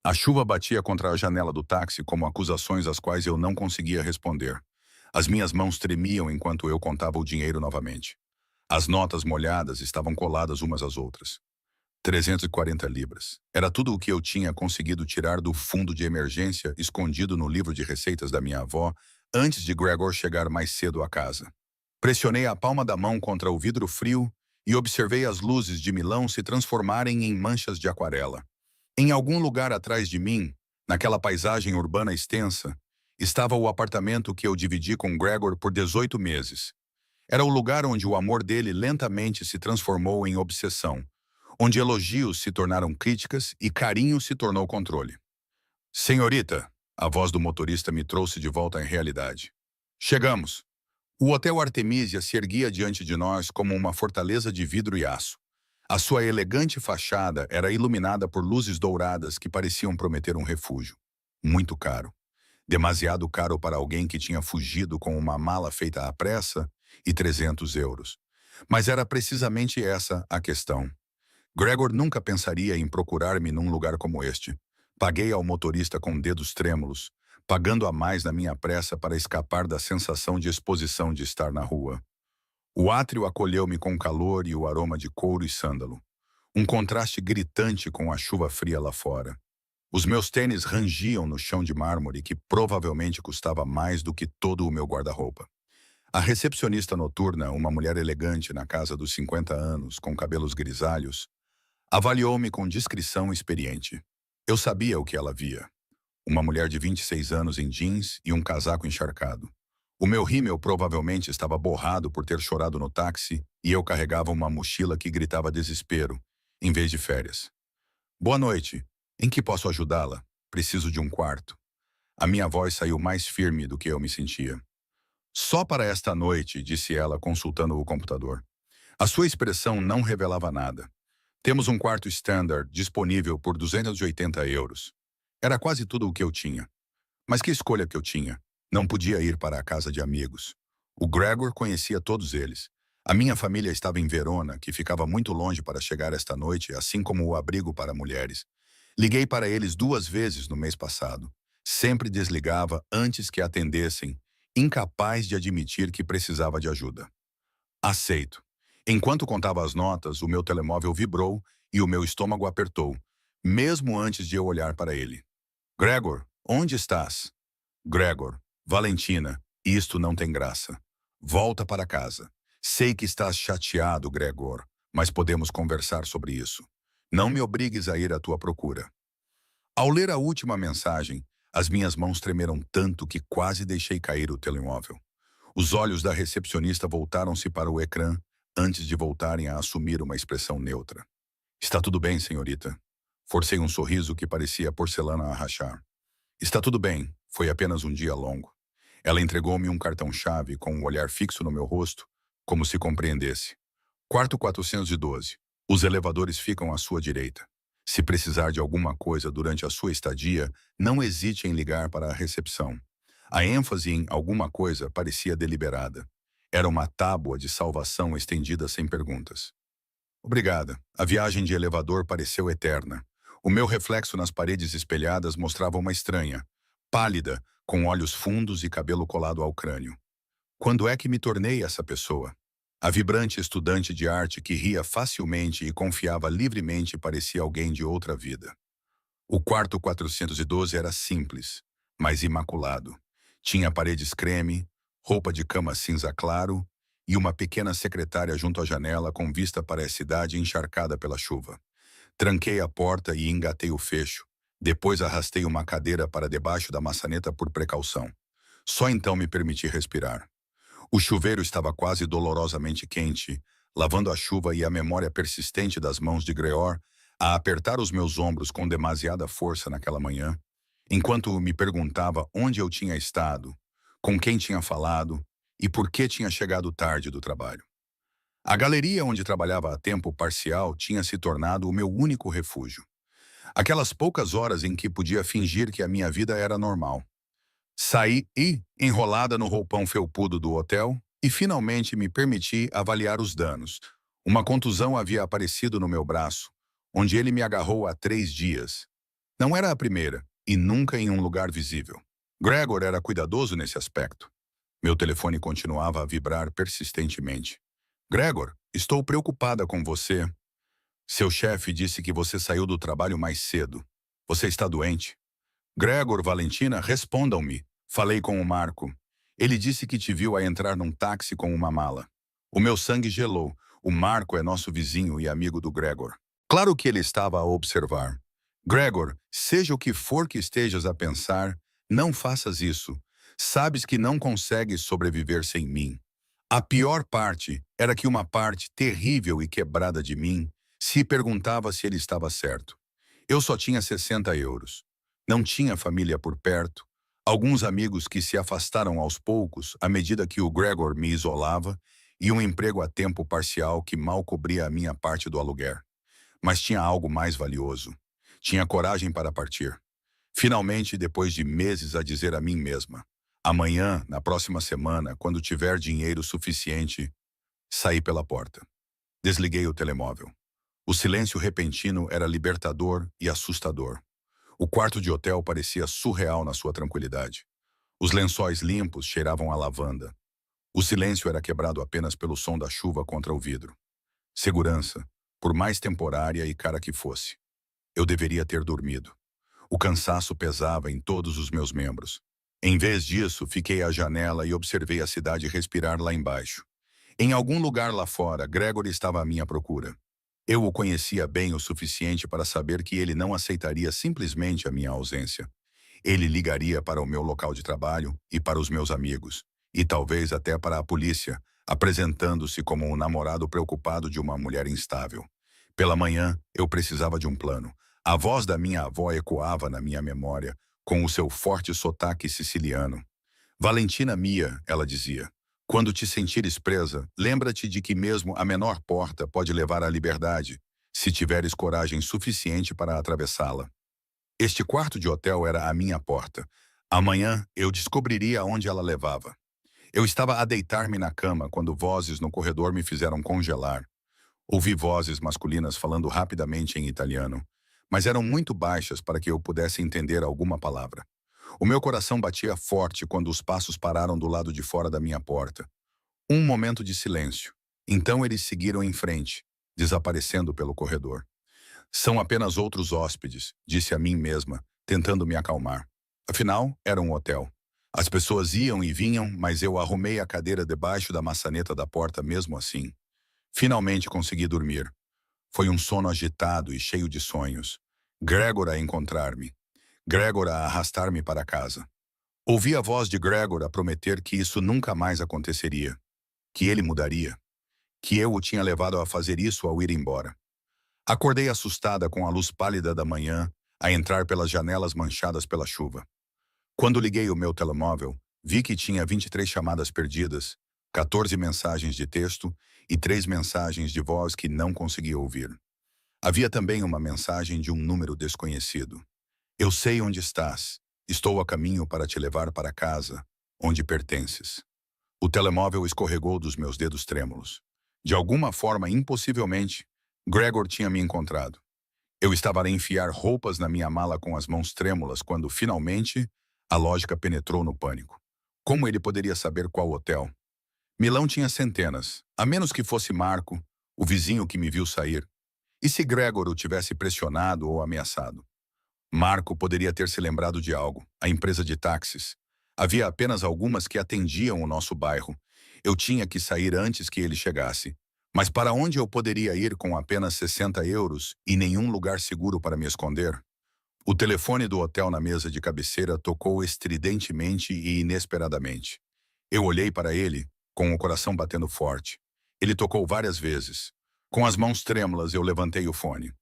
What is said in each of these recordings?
A chuva batia contra a janela do táxi como acusações às quais eu não conseguia responder. As minhas mãos tremiam enquanto eu contava o dinheiro novamente. As notas molhadas estavam coladas umas às outras. 340 libras. Era tudo o que eu tinha conseguido tirar do fundo de emergência escondido no livro de receitas da minha avó antes de Gregor chegar mais cedo à casa. Pressionei a palma da mão contra o vidro frio e observei as luzes de Milão se transformarem em manchas de aquarela. Em algum lugar atrás de mim, naquela paisagem urbana extensa, estava o apartamento que eu dividi com Gregor por 18 meses. Era o lugar onde o amor dele lentamente se transformou em obsessão, onde elogios se tornaram críticas e carinho se tornou controle. Senhorita, a voz do motorista me trouxe de volta à realidade. Chegamos. O Hotel Artemisia se erguia diante de nós como uma fortaleza de vidro e aço. A sua elegante fachada era iluminada por luzes douradas que pareciam prometer um refúgio. Muito caro. Demasiado caro para alguém que tinha fugido com uma mala feita à pressa e 300 euros. Mas era precisamente essa a questão. Gregor nunca pensaria em procurar-me num lugar como este. Paguei ao motorista com dedos trêmulos, pagando a mais na minha pressa para escapar da sensação de exposição de estar na rua. O átrio acolheu-me com calor e o aroma de couro e sândalo. Um contraste gritante com a chuva fria lá fora. Os meus tênis rangiam no chão de mármore que provavelmente custava mais do que todo o meu guarda-roupa. A recepcionista noturna, uma mulher elegante na casa dos 50 anos, com cabelos grisalhos, avaliou-me com discrição experiente. Eu sabia o que ela via. Uma mulher de 26 anos em jeans e um casaco encharcado. O meu rímel provavelmente estava borrado por ter chorado no táxi e eu carregava uma mochila que gritava desespero, em vez de férias. Boa noite. Em que posso ajudá-la? Preciso de um quarto. A minha voz saiu mais firme do que eu me sentia. Só para esta noite, disse ela, consultando o computador. A sua expressão não revelava nada. Temos um quarto standard disponível por 280 euros. Era quase tudo o que eu tinha. Mas que escolha que eu tinha? Não podia ir para a casa de amigos. O Gregor conhecia todos eles. A minha família estava em Verona, que ficava muito longe para chegar esta noite, assim como o abrigo para mulheres. Liguei para eles 2 vezes no mês passado. Sempre desligava antes que atendessem, incapaz de admitir que precisava de ajuda. Aceito. Enquanto contava as notas, o meu telemóvel vibrou e o meu estômago apertou, mesmo antes de eu olhar para ele. Gregor, onde estás? Gregor, Valentina, isto não tem graça. Volta para casa. Sei que estás chateado, Gregor, mas podemos conversar sobre isso. Não me obrigues a ir à tua procura. Ao ler a última mensagem, as minhas mãos tremeram tanto que quase deixei cair o telemóvel. Os olhos da recepcionista voltaram-se para o ecrã antes de voltarem a assumir uma expressão neutra. Está tudo bem, senhorita. Forcei um sorriso que parecia porcelana a rachar. Está tudo bem, foi apenas um dia longo. Ela entregou-me um cartão-chave com um olhar fixo no meu rosto, como se compreendesse. Quarto 412. Os elevadores ficam à sua direita. Se precisar de alguma coisa durante a sua estadia, não hesite em ligar para a recepção. A ênfase em alguma coisa parecia deliberada. Era uma tábua de salvação estendida sem perguntas. Obrigada. A viagem de elevador pareceu eterna. O meu reflexo nas paredes espelhadas mostrava uma estranha, pálida, com olhos fundos e cabelo colado ao crânio. Quando é que me tornei essa pessoa? A vibrante estudante de arte que ria facilmente e confiava livremente parecia alguém de outra vida. O quarto 412 era simples, mas imaculado. Tinha paredes creme, roupa de cama cinza claro e uma pequena secretária junto à janela com vista para a cidade encharcada pela chuva. Tranquei a porta e engatei o fecho. Depois arrastei uma cadeira para debaixo da maçaneta por precaução. Só então me permiti respirar. O chuveiro estava quase dolorosamente quente, lavando a chuva e a memória persistente das mãos de Greor a apertar os meus ombros com demasiada força naquela manhã, enquanto me perguntava onde eu tinha estado, com quem tinha falado e por que tinha chegado tarde do trabalho. A galeria onde trabalhava a tempo parcial tinha se tornado o meu único refúgio. Aquelas poucas horas em que podia fingir que a minha vida era normal. Saí enrolada no roupão felpudo do hotel e finalmente me permiti avaliar os danos. Uma contusão havia aparecido no meu braço, onde ele me agarrou há 3 dias. Não era a primeira, e nunca em um lugar visível. Gregor era cuidadoso nesse aspecto. Meu telefone continuava a vibrar persistentemente. Gregor, estou preocupada com você. Seu chefe disse que você saiu do trabalho mais cedo. Você está doente? Gregor, Valentina, respondam-me. Falei com o Marco. Ele disse que te viu a entrar num táxi com uma mala. O meu sangue gelou. O Marco é nosso vizinho e amigo do Gregor. Claro que ele estava a observar. Gregor, seja o que for que estejas a pensar, não faças isso. Sabes que não consegues sobreviver sem mim. A pior parte era que uma parte terrível e quebrada de mim se perguntava se ele estava certo. Eu só tinha 60 euros. Não tinha família por perto. Alguns amigos que se afastaram aos poucos à medida que o Gregor me isolava e um emprego a tempo parcial que mal cobria a minha parte do aluguer. Mas tinha algo mais valioso. Tinha coragem para partir. Finalmente, depois de meses a dizer a mim mesma, amanhã, na próxima semana, quando tiver dinheiro suficiente, saí pela porta. Desliguei o telemóvel. O silêncio repentino era libertador e assustador. O quarto de hotel parecia surreal na sua tranquilidade. Os lençóis limpos cheiravam a lavanda. O silêncio era quebrado apenas pelo som da chuva contra o vidro. Segurança, por mais temporária e cara que fosse. Eu deveria ter dormido. O cansaço pesava em todos os meus membros. Em vez disso, fiquei à janela e observei a cidade respirar lá embaixo. Em algum lugar lá fora, Gregor estava à minha procura. Eu o conhecia bem o suficiente para saber que ele não aceitaria simplesmente a minha ausência. Ele ligaria para o meu local de trabalho e para os meus amigos, e talvez até para a polícia, apresentando-se como um namorado preocupado de uma mulher instável. Pela manhã, eu precisava de um plano. A voz da minha avó ecoava na minha memória, com o seu forte sotaque siciliano. Valentina Mia, ela dizia, quando te sentires presa, lembra-te de que mesmo a menor porta pode levar à liberdade, se tiveres coragem suficiente para atravessá-la. Este quarto de hotel era a minha porta. Amanhã eu descobriria aonde ela levava. Eu estava a deitar-me na cama quando vozes no corredor me fizeram congelar. Ouvi vozes masculinas falando rapidamente em italiano, mas eram muito baixas para que eu pudesse entender alguma palavra. O meu coração batia forte quando os passos pararam do lado de fora da minha porta. Um momento de silêncio. Então eles seguiram em frente, desaparecendo pelo corredor. São apenas outros hóspedes, disse a mim mesma, tentando me acalmar. Afinal, era um hotel. As pessoas iam e vinham, mas eu arrumei a cadeira debaixo da maçaneta da porta mesmo assim. Finalmente consegui dormir. Foi um sono agitado e cheio de sonhos. Gregor a encontrar-me. Gregor a arrastar-me para casa. Ouvi a voz de Gregor a prometer que isso nunca mais aconteceria. Que ele mudaria. Que eu o tinha levado a fazer isso ao ir embora. Acordei assustada com a luz pálida da manhã a entrar pelas janelas manchadas pela chuva. Quando liguei o meu telemóvel, vi que tinha 23 chamadas perdidas, 14 mensagens de texto e 3 mensagens de voz que não conseguia ouvir. Havia também uma mensagem de um número desconhecido. Eu sei onde estás. Estou a caminho para te levar para casa, onde pertences. O telemóvel escorregou dos meus dedos trêmulos. De alguma forma, impossivelmente, Gregor tinha me encontrado. Eu estava a enfiar roupas na minha mala com as mãos trêmulas quando, finalmente, a lógica penetrou no pânico. Como ele poderia saber qual hotel? Milão tinha centenas, a menos que fosse Marco, o vizinho que me viu sair. E se Gregor o tivesse pressionado ou ameaçado? Marco poderia ter se lembrado de algo, a empresa de táxis. Havia apenas algumas que atendiam o nosso bairro. Eu tinha que sair antes que ele chegasse. Mas para onde eu poderia ir com apenas 60 euros e nenhum lugar seguro para me esconder? O telefone do hotel na mesa de cabeceira tocou estridentemente e inesperadamente. Eu olhei para ele, com o coração batendo forte. Ele tocou várias vezes. Com as mãos trêmulas, eu levantei o fone.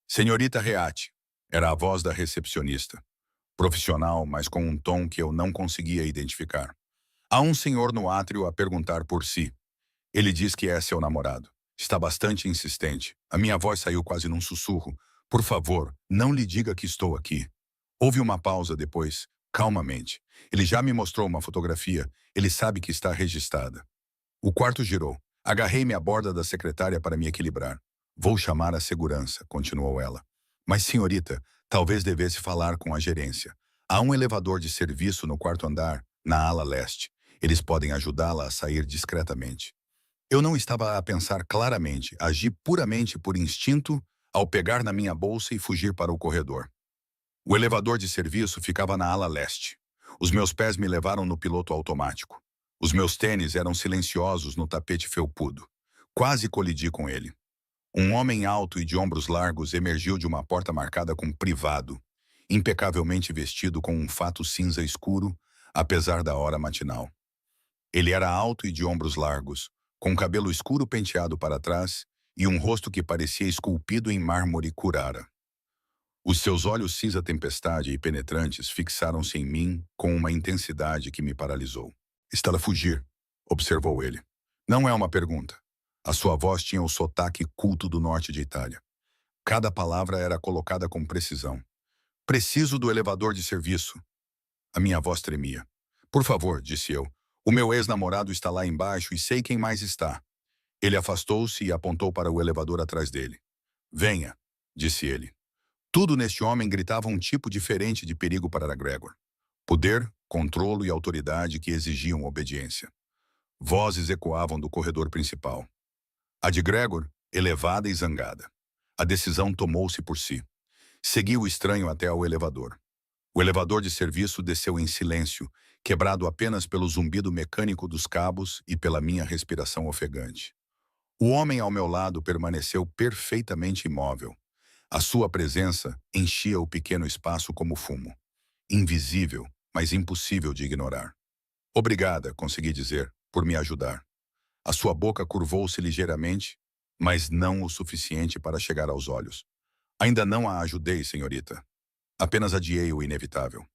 Senhorita Reati, era a voz da recepcionista. Profissional, mas com um tom que eu não conseguia identificar. Há um senhor no átrio a perguntar por si. Ele diz que é seu namorado. Está bastante insistente. A minha voz saiu quase num sussurro. Por favor, não lhe diga que estou aqui. Houve uma pausa depois, calmamente. Ele já me mostrou uma fotografia. Ele sabe que está registrada. O quarto girou. Agarrei-me à borda da secretária para me equilibrar. Vou chamar a segurança, continuou ela. Mas, senhorita, Talvez devesse falar com a gerência. Há um elevador de serviço no quarto andar, na ala leste. Eles podem ajudá-la a sair discretamente. Eu não estava a pensar claramente, agi puramente por instinto ao pegar na minha bolsa e fugir para o corredor. O elevador de serviço ficava na ala leste. Os meus pés me levaram no piloto automático. Os meus tênis eram silenciosos no tapete felpudo. Quase colidi com ele. Um homem alto e de ombros largos emergiu de uma porta marcada com privado, impecavelmente vestido com um fato cinza escuro, apesar da hora matinal. Ele era alto e de ombros largos, com cabelo escuro penteado para trás e um rosto que parecia esculpido em mármore Carrara. Os seus olhos cinza tempestade e penetrantes fixaram-se em mim com uma intensidade que me paralisou. Está a fugir, observou ele. Não é uma pergunta. A sua voz tinha o sotaque culto do norte de Itália. Cada palavra era colocada com precisão. Preciso do elevador de serviço. A minha voz tremia. Por favor, disse eu. O meu ex-namorado está lá embaixo e sei quem mais está. Ele afastou-se e apontou para o elevador atrás dele. Venha, disse ele. Tudo neste homem gritava um tipo diferente de perigo para Gregor. Poder, controlo e autoridade que exigiam obediência. Vozes ecoavam do corredor principal. A de Gregor, elevada e zangada. A decisão tomou-se por si. Seguiu o estranho até ao elevador. O elevador de serviço desceu em silêncio, quebrado apenas pelo zumbido mecânico dos cabos e pela minha respiração ofegante. O homem ao meu lado permaneceu perfeitamente imóvel. A sua presença enchia o pequeno espaço como fumo. Invisível, mas impossível de ignorar. Obrigada, consegui dizer, por me ajudar. A sua boca curvou-se ligeiramente, mas não o suficiente para chegar aos olhos. Ainda não a ajudei, senhorita. Apenas adiei o inevitável.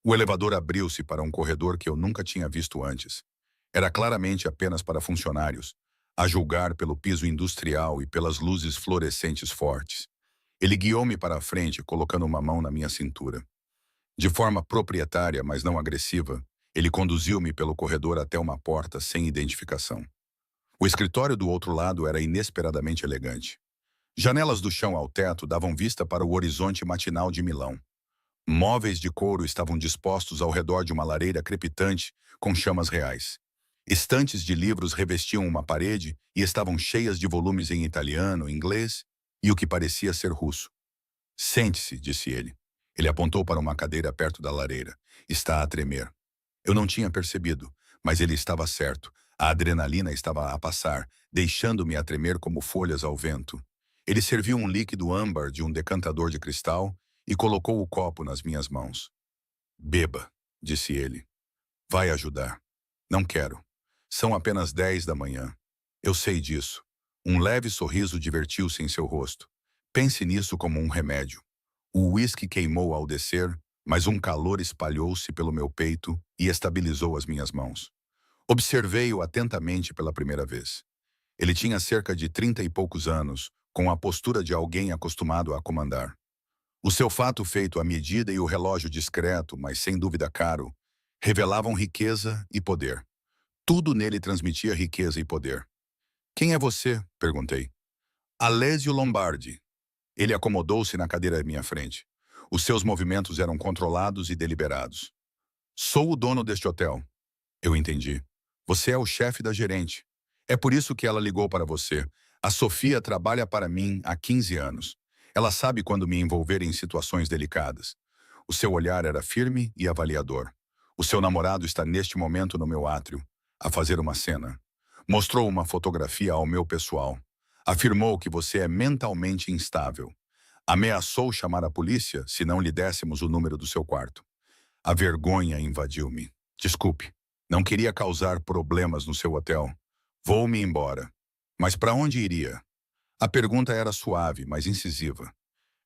O elevador abriu-se para um corredor que eu nunca tinha visto antes. Era claramente apenas para funcionários, a julgar pelo piso industrial e pelas luzes fluorescentes fortes. Ele guiou-me para a frente, colocando uma mão na minha cintura. De forma proprietária, mas não agressiva, ele conduziu-me pelo corredor até uma porta sem identificação. O escritório do outro lado era inesperadamente elegante. Janelas do chão ao teto davam vista para o horizonte matinal de Milão. Móveis de couro estavam dispostos ao redor de uma lareira crepitante com chamas reais. Estantes de livros revestiam uma parede e estavam cheias de volumes em italiano, inglês e o que parecia ser russo. Sente-se, disse ele. Ele apontou para uma cadeira perto da lareira. Está a tremer. Eu não tinha percebido, mas ele estava certo. A adrenalina estava a passar, deixando-me a tremer como folhas ao vento. Ele serviu um líquido âmbar de um decantador de cristal e colocou o copo nas minhas mãos. Beba, disse ele. Vai ajudar. Não quero. São apenas 10 da manhã. Eu sei disso. Um leve sorriso divertiu-se em seu rosto. Pense nisso como um remédio. O uísque queimou ao descer, mas um calor espalhou-se pelo meu peito e estabilizou as minhas mãos. Observei-o atentamente pela primeira vez. Ele tinha cerca de 30 e poucos anos, com a postura de alguém acostumado a comandar. O seu fato feito à medida e o relógio discreto, mas sem dúvida caro, revelavam riqueza e poder. Tudo nele transmitia riqueza e poder. Quem é você? Perguntei. Alessio Lombardi. Ele acomodou-se na cadeira à minha frente. Os seus movimentos eram controlados e deliberados. Sou o dono deste hotel. Eu entendi. Você é o chefe da gerente. É por isso que ela ligou para você. A Sofia trabalha para mim há 15 anos. Ela sabe quando me envolver em situações delicadas. O seu olhar era firme e avaliador. O seu namorado está neste momento no meu átrio, a fazer uma cena. Mostrou uma fotografia ao meu pessoal. Afirmou que você é mentalmente instável. Ameaçou chamar a polícia se não lhe dessemos o número do seu quarto. A vergonha invadiu-me. Desculpe, não queria causar problemas no seu hotel. Vou-me embora. Mas para onde iria? A pergunta era suave, mas incisiva.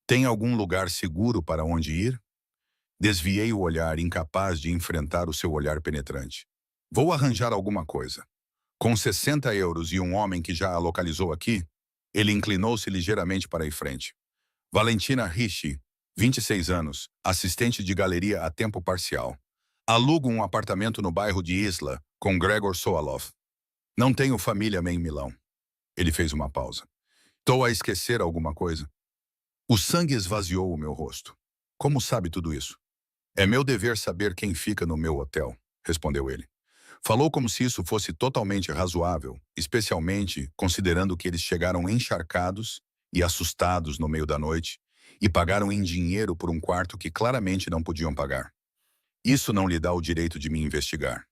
Tem algum lugar seguro para onde ir? Desviei o olhar, incapaz de enfrentar o seu olhar penetrante. Vou arranjar alguma coisa. Com 60 euros e um homem que já a localizou aqui, ele inclinou-se ligeiramente para a frente. Valentina Ricci, 26 anos, assistente de galeria a tempo parcial. Alugo um apartamento no bairro de Isla, com Gregor Soalov. Não tenho família em Milão. Ele fez uma pausa. Estou a esquecer alguma coisa? O sangue esvaziou o meu rosto. Como sabe tudo isso? É meu dever saber quem fica no meu hotel, respondeu ele. Falou como se isso fosse totalmente razoável, especialmente considerando que eles chegaram encharcados e assustados no meio da noite e pagaram em dinheiro por um quarto que claramente não podiam pagar. Isso não lhe dá o direito de me investigar.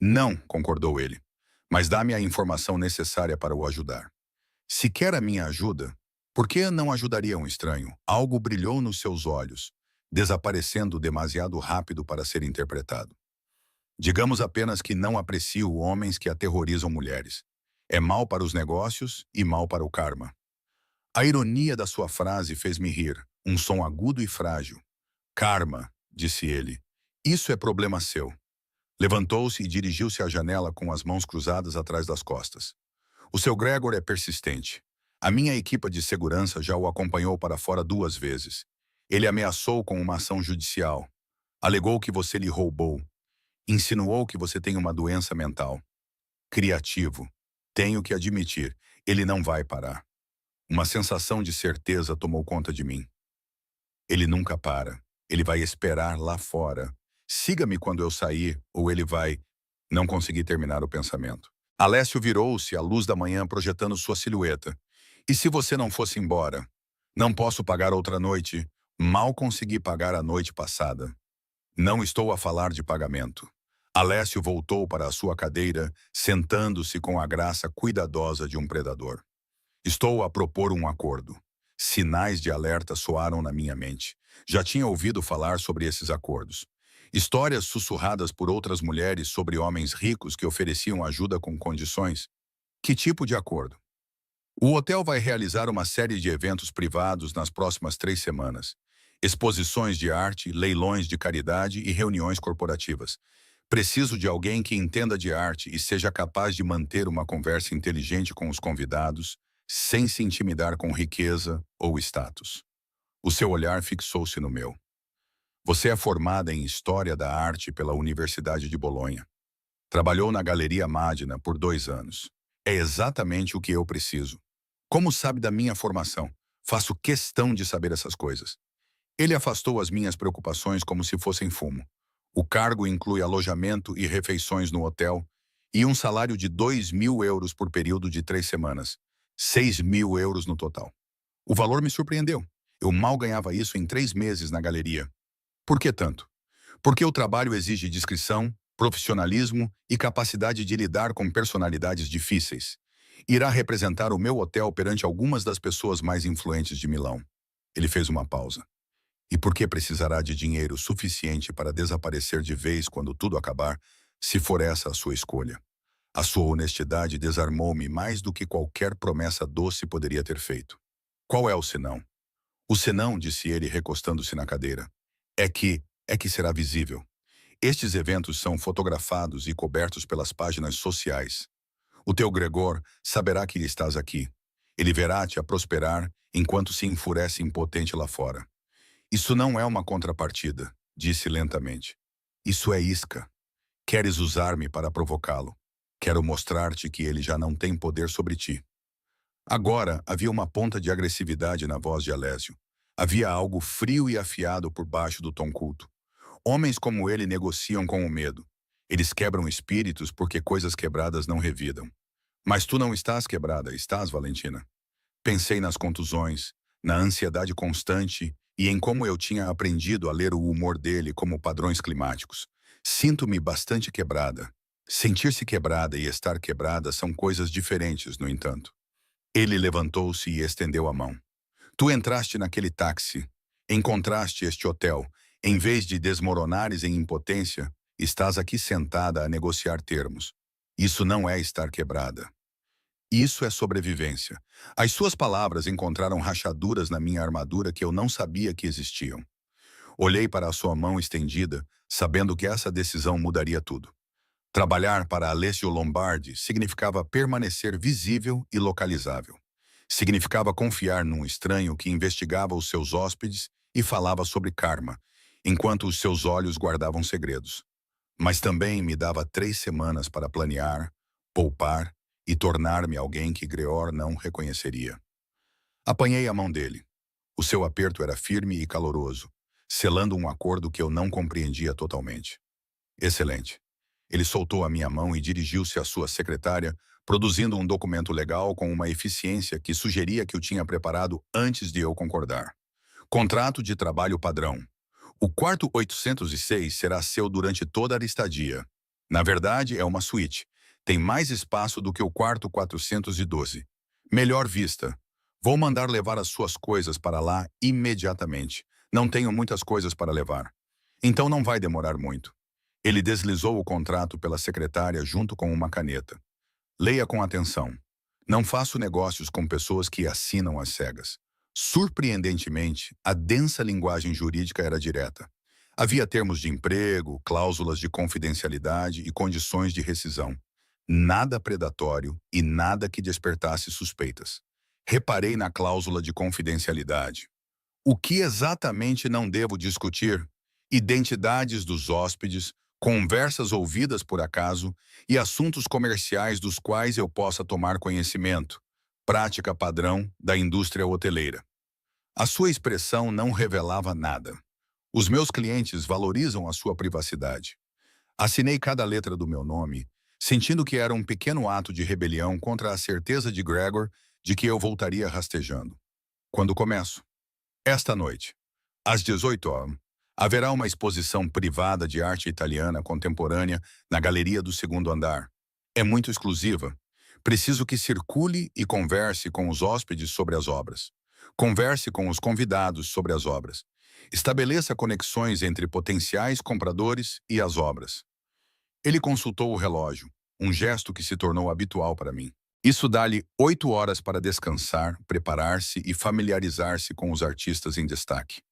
Não, concordou ele, mas dá-me a informação necessária para o ajudar. Se quer a minha ajuda, por que não ajudaria um estranho? Algo brilhou nos seus olhos, desaparecendo demasiado rápido para ser interpretado. Digamos apenas que não aprecio homens que aterrorizam mulheres. É mal para os negócios e mal para o karma. A ironia da sua frase fez-me rir, um som agudo e frágil. Karma, disse ele. Isso é problema seu. Levantou-se e dirigiu-se à janela com as mãos cruzadas atrás das costas. O seu Gregor é persistente. A minha equipa de segurança já o acompanhou para fora 2 vezes. Ele ameaçou com uma ação judicial. Alegou que você lhe roubou. Insinuou que você tem uma doença mental. Criativo. Tenho que admitir, ele não vai parar. Uma sensação de certeza tomou conta de mim. Ele nunca para. Ele vai esperar lá fora. Siga-me quando eu sair, ou ele vai... Não consegui terminar o pensamento. Alessio virou-se à luz da manhã projetando sua silhueta. E se você não fosse embora? Não posso pagar outra noite. Mal consegui pagar a noite passada. Não estou a falar de pagamento. Alessio voltou para a sua cadeira, sentando-se com a graça cuidadosa de um predador. Estou a propor um acordo. Sinais de alerta soaram na minha mente. Já tinha ouvido falar sobre esses acordos. Histórias sussurradas por outras mulheres sobre homens ricos que ofereciam ajuda com condições. Que tipo de acordo? O hotel vai realizar uma série de eventos privados nas próximas 3 semanas. Exposições de arte, leilões de caridade e reuniões corporativas. Preciso de alguém que entenda de arte e seja capaz de manter uma conversa inteligente com os convidados, sem se intimidar com riqueza ou status. O seu olhar fixou-se no meu. Você é formada em História da Arte pela Universidade de Bolonha. Trabalhou na Galeria Magna por 2 anos. É exatamente o que eu preciso. Como sabe da minha formação? Faço questão de saber essas coisas. Ele afastou as minhas preocupações como se fossem fumo. O cargo inclui alojamento e refeições no hotel e um salário de 2.000 euros por período de 3 semanas. 6.000 euros no total. O valor me surpreendeu. Eu mal ganhava isso em 3 meses na galeria. Por que tanto? Porque o trabalho exige discrição, profissionalismo e capacidade de lidar com personalidades difíceis. Irá representar o meu hotel perante algumas das pessoas mais influentes de Milão. Ele fez uma pausa. E por que precisará de dinheiro suficiente para desaparecer de vez quando tudo acabar, se for essa a sua escolha? A sua honestidade desarmou-me mais do que qualquer promessa doce poderia ter feito. Qual é o senão? O senão, disse ele recostando-se na cadeira, é que será visível. Estes eventos são fotografados e cobertos pelas páginas sociais. O teu Gregor saberá que estás aqui. Ele verá-te a prosperar enquanto se enfurece impotente lá fora. Isso não é uma contrapartida, disse lentamente. Isso é isca. Queres usar-me para provocá-lo. Quero mostrar-te que ele já não tem poder sobre ti. Agora havia uma ponta de agressividade na voz de Alessio. Havia algo frio e afiado por baixo do tom culto. Homens como ele negociam com o medo. Eles quebram espíritos porque coisas quebradas não revidam. Mas tu não estás quebrada, estás, Valentina? Pensei nas contusões, na ansiedade constante e em como eu tinha aprendido a ler o humor dele como padrões climáticos. Sinto-me bastante quebrada. Sentir-se quebrada e estar quebrada são coisas diferentes, no entanto. Ele levantou-se e estendeu a mão. Tu entraste naquele táxi, encontraste este hotel. Em vez de desmoronares em impotência, estás aqui sentada a negociar termos. Isso não é estar quebrada. Isso é sobrevivência. As suas palavras encontraram rachaduras na minha armadura que eu não sabia que existiam. Olhei para a sua mão estendida, sabendo que essa decisão mudaria tudo. Trabalhar para Alessio Lombardi significava permanecer visível e localizável. Significava confiar num estranho que investigava os seus hóspedes e falava sobre karma, enquanto os seus olhos guardavam segredos. Mas também me dava 3 semanas para planear, poupar e tornar-me alguém que Greor não reconheceria. Apanhei a mão dele. O seu aperto era firme e caloroso. selando um acordo que eu não compreendia totalmente. Excelente. Ele soltou a minha mão e dirigiu-se à sua secretária, produzindo um documento legal com uma eficiência que sugeria que o tinha preparado antes de eu concordar. Contrato de trabalho padrão. O quarto 806 será seu durante toda a estadia. Na verdade, é uma suíte. Tem mais espaço do que o quarto 412. Melhor vista. Vou mandar levar as suas coisas para lá imediatamente. Não tenho muitas coisas para levar. Então não vai demorar muito. Ele deslizou o contrato pela secretária junto com uma caneta. Leia com atenção. Não faço negócios com pessoas que assinam às cegas. Surpreendentemente, a densa linguagem jurídica era direta. Havia termos de emprego, cláusulas de confidencialidade e condições de rescisão. Nada predatório e nada que despertasse suspeitas. Reparei na cláusula de confidencialidade. O que exatamente não devo discutir? Identidades dos hóspedes, conversas ouvidas por acaso e assuntos comerciais dos quais eu possa tomar conhecimento. Prática padrão da indústria hoteleira. A sua expressão não revelava nada. Os meus clientes valorizam a sua privacidade. Assinei cada letra do meu nome, sentindo que era um pequeno ato de rebelião contra a certeza de Gregor de que eu voltaria rastejando. Quando começo? Esta noite, às 18 horas, haverá uma exposição privada de arte italiana contemporânea na galeria do segundo andar. É muito exclusiva. Preciso que circule e converse com os hóspedes sobre as obras. Converse com os convidados sobre as obras. Estabeleça conexões entre potenciais compradores e as obras. Ele consultou o relógio, um gesto que se tornou habitual para mim. Isso dá-lhe 8 horas para descansar, preparar-se e familiarizar-se com os artistas em destaque.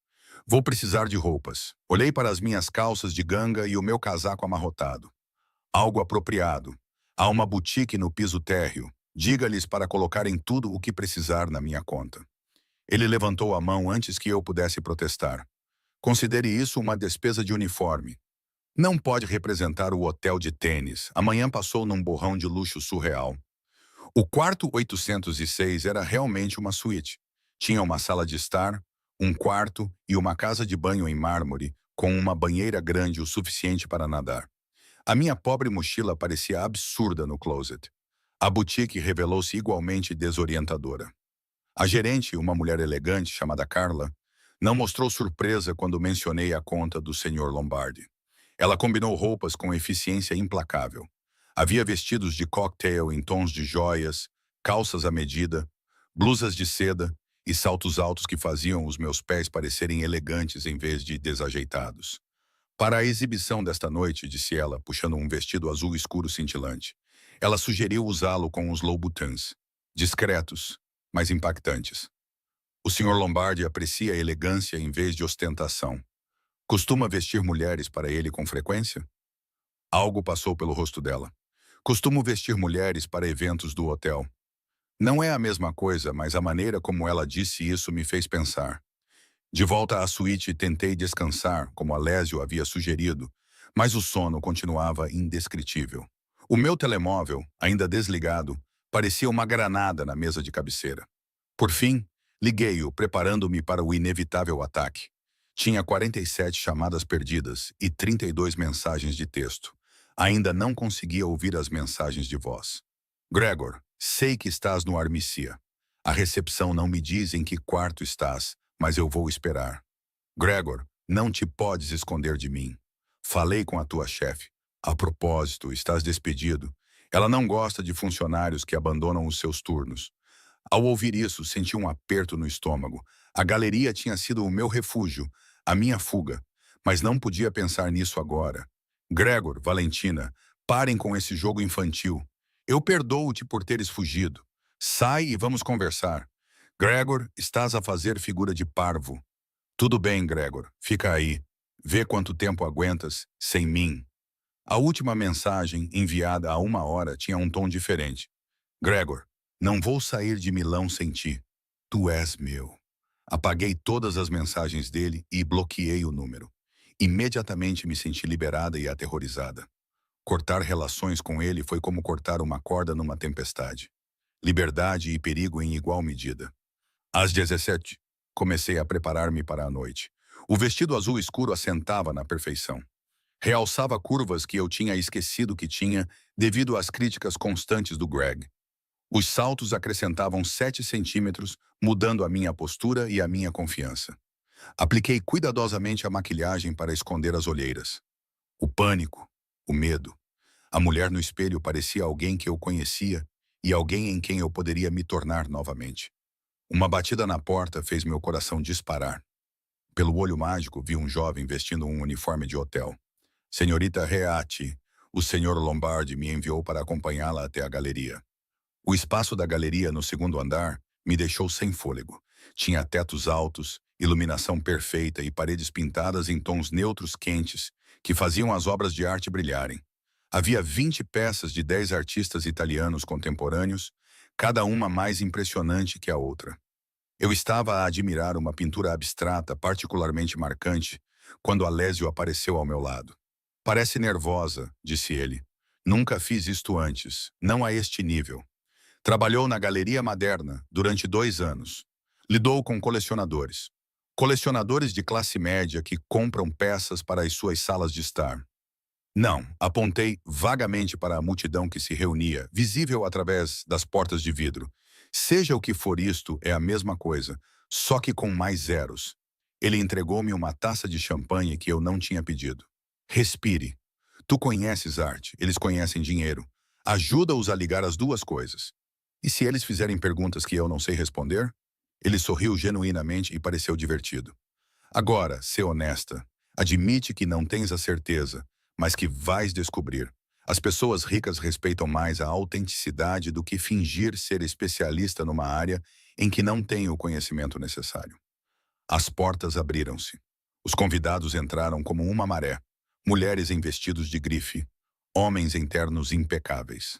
Vou precisar de roupas. Olhei para as minhas calças de ganga e o meu casaco amarrotado. Algo apropriado. Há uma boutique no piso térreo. Diga-lhes para colocarem tudo o que precisar na minha conta. Ele levantou a mão antes que eu pudesse protestar. Considere isso uma despesa de uniforme. Não pode representar o hotel de tênis. Amanhã passou num borrão de luxo surreal. O quarto 806 era realmente uma suíte. Tinha uma sala de estar, um quarto e uma casa de banho em mármore, com uma banheira grande o suficiente para nadar. A minha pobre mochila parecia absurda no closet. A boutique revelou-se igualmente desorientadora. A gerente, uma mulher elegante chamada Carla, não mostrou surpresa quando mencionei a conta do Sr. Lombardi. Ela combinou roupas com eficiência implacável. Havia vestidos de cocktail em tons de joias, calças à medida, blusas de seda e saltos altos que faziam os meus pés parecerem elegantes em vez de desajeitados. Para a exibição desta noite, disse ela, puxando um vestido azul escuro cintilante. Ela sugeriu usá-lo com os Louboutins, discretos, mas impactantes. O Sr. Lombardi aprecia a elegância em vez de ostentação. Costuma vestir mulheres para ele com frequência? Algo passou pelo rosto dela. Costumo vestir mulheres para eventos do hotel. Não é a mesma coisa, mas a maneira como ela disse isso me fez pensar. De volta à suíte, tentei descansar, como Alésio havia sugerido, mas o sono continuava indescritível. O meu telemóvel, ainda desligado, parecia uma granada na mesa de cabeceira. Por fim, liguei-o, preparando-me para o inevitável ataque. Tinha 47 chamadas perdidas e 32 mensagens de texto. Ainda não conseguia ouvir as mensagens de voz. Gregor, sei que estás no Armicia. A recepção não me diz em que quarto estás, mas eu vou esperar. Gregor, não te podes esconder de mim. Falei com a tua chefe. A propósito, estás despedido. Ela não gosta de funcionários que abandonam os seus turnos. Ao ouvir isso, senti um aperto no estômago. A galeria tinha sido o meu refúgio, a minha fuga, mas não podia pensar nisso agora. Gregor, Valentina, parem com esse jogo infantil. Eu perdoo-te por teres fugido. Sai e vamos conversar. Gregor, estás a fazer figura de parvo. Tudo bem, Gregor, fica aí. Vê quanto tempo aguentas sem mim. A última mensagem, enviada há 1 hora, tinha um tom diferente. Gregor, não vou sair de Milão sem ti. Tu és meu. Apaguei todas as mensagens dele e bloqueei o número. Imediatamente me senti liberada e aterrorizada. Cortar relações com ele foi como cortar uma corda numa tempestade. Liberdade e perigo em igual medida. Às 17, comecei a preparar-me para a noite. O vestido azul escuro assentava na perfeição. Realçava curvas que eu tinha esquecido que tinha devido às críticas constantes do Greg. Os saltos acrescentavam 7 centímetros, mudando a minha postura e a minha confiança. Apliquei cuidadosamente a maquilhagem para esconder as olheiras. O pânico, o medo. A mulher no espelho parecia alguém que eu conhecia e alguém em quem eu poderia me tornar novamente. Uma batida na porta fez meu coração disparar. Pelo olho mágico, vi um jovem vestindo um uniforme de hotel. Senhorita Reati, o senhor Lombardi me enviou para acompanhá-la até a galeria. O espaço da galeria no segundo andar me deixou sem fôlego. Tinha tetos altos, iluminação perfeita e paredes pintadas em tons neutros quentes que faziam as obras de arte brilharem. Havia 20 peças de 10 artistas italianos contemporâneos, cada uma mais impressionante que a outra. Eu estava a admirar uma pintura abstrata particularmente marcante quando Alessio apareceu ao meu lado. Parece nervosa, disse ele. Nunca fiz isto antes, não a este nível. Trabalhou na Galeria Maderna durante 2 anos. Lidou com colecionadores. Colecionadores de classe média que compram peças para as suas salas de estar. Não, apontei vagamente para a multidão que se reunia, visível através das portas de vidro. Seja o que for isto, é a mesma coisa, só que com mais zeros. Ele entregou-me uma taça de champanhe que eu não tinha pedido. Respire. Tu conheces arte, eles conhecem dinheiro. Ajuda-os a ligar as duas coisas. E se eles fizerem perguntas que eu não sei responder? Ele sorriu genuinamente e pareceu divertido. Agora, sê honesta. Admite que não tens a certeza, mas que vais descobrir. As pessoas ricas respeitam mais a autenticidade do que fingir ser especialista numa área em que não tem o conhecimento necessário. As portas abriram-se. Os convidados entraram como uma maré. Mulheres em vestidos de grife, homens em ternos impecáveis.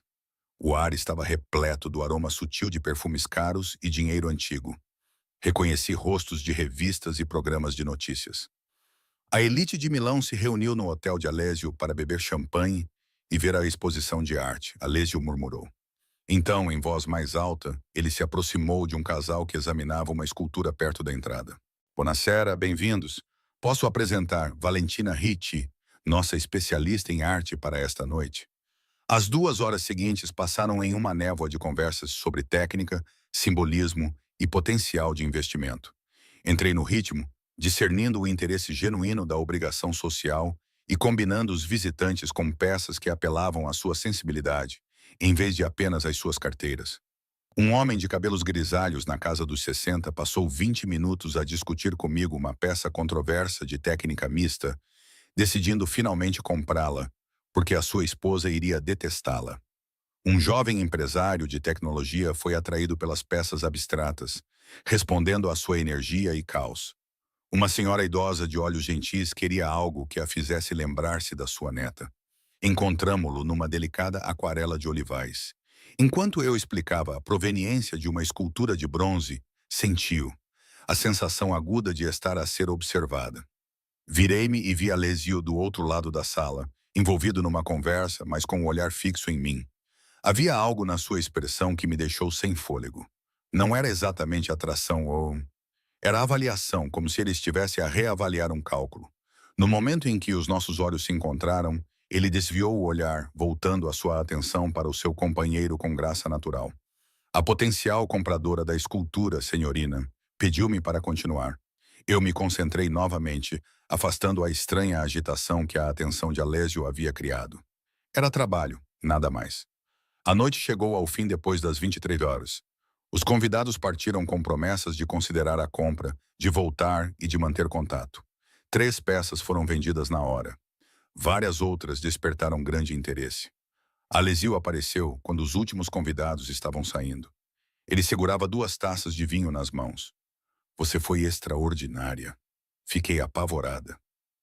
O ar estava repleto do aroma sutil de perfumes caros e dinheiro antigo. Reconheci rostos de revistas e programas de notícias. A elite de Milão se reuniu no hotel de Alessio para beber champanhe e ver a exposição de arte, Alessio murmurou. Então, em voz mais alta, ele se aproximou de um casal que examinava uma escultura perto da entrada. Buonasera, bem-vindos. Posso apresentar Valentina Ricci, nossa especialista em arte para esta noite. As 2 horas seguintes passaram em uma névoa de conversas sobre técnica, simbolismo e potencial de investimento. Entrei no ritmo, discernindo o interesse genuíno da obrigação social e combinando os visitantes com peças que apelavam à sua sensibilidade, em vez de apenas às suas carteiras. Um homem de cabelos grisalhos na casa dos 60 passou 20 minutos a discutir comigo uma peça controversa de técnica mista, decidindo finalmente comprá-la, porque a sua esposa iria detestá-la. Um jovem empresário de tecnologia foi atraído pelas peças abstratas, respondendo à sua energia e caos. Uma senhora idosa de olhos gentis queria algo que a fizesse lembrar-se da sua neta. Encontramo-lo numa delicada aquarela de olivais. Enquanto eu explicava a proveniência de uma escultura de bronze, sentiu a sensação aguda de estar a ser observada. Virei-me e vi Alessio do outro lado da sala, envolvido numa conversa, mas com o olhar fixo em mim. Havia algo na sua expressão que me deixou sem fôlego. Não era exatamente atração ou... Era avaliação, como se ele estivesse a reavaliar um cálculo. No momento em que os nossos olhos se encontraram, ele desviou o olhar, voltando a sua atenção para o seu companheiro com graça natural. A potencial compradora da escultura, senhorina, pediu-me para continuar. Eu me concentrei novamente, afastando a estranha agitação que a atenção de Alessio havia criado. Era trabalho, nada mais. A noite chegou ao fim depois das 23 horas. Os convidados partiram com promessas de considerar a compra, de voltar e de manter contato. 3 peças foram vendidas na hora. Várias outras despertaram grande interesse. Alessio apareceu quando os últimos convidados estavam saindo. Ele segurava 2 taças de vinho nas mãos. Você foi extraordinária. Fiquei apavorada.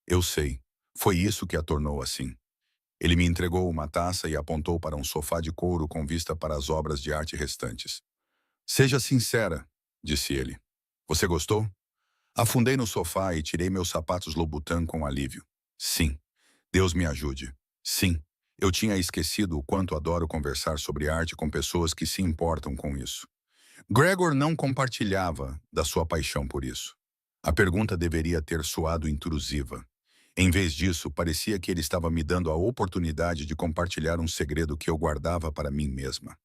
Eu sei. Foi isso que a tornou assim. Ele me entregou uma taça e apontou para um sofá de couro com vista para as obras de arte restantes. Seja sincera, disse ele. Você gostou? Afundei no sofá e tirei meus sapatos Louboutin com alívio. Sim. Deus me ajude. Sim. Eu tinha esquecido o quanto adoro conversar sobre arte com pessoas que se importam com isso. Gregor não compartilhava da sua paixão por isso. A pergunta deveria ter soado intrusiva. Em vez disso, parecia que ele estava me dando a oportunidade de compartilhar um segredo que eu guardava para mim mesma.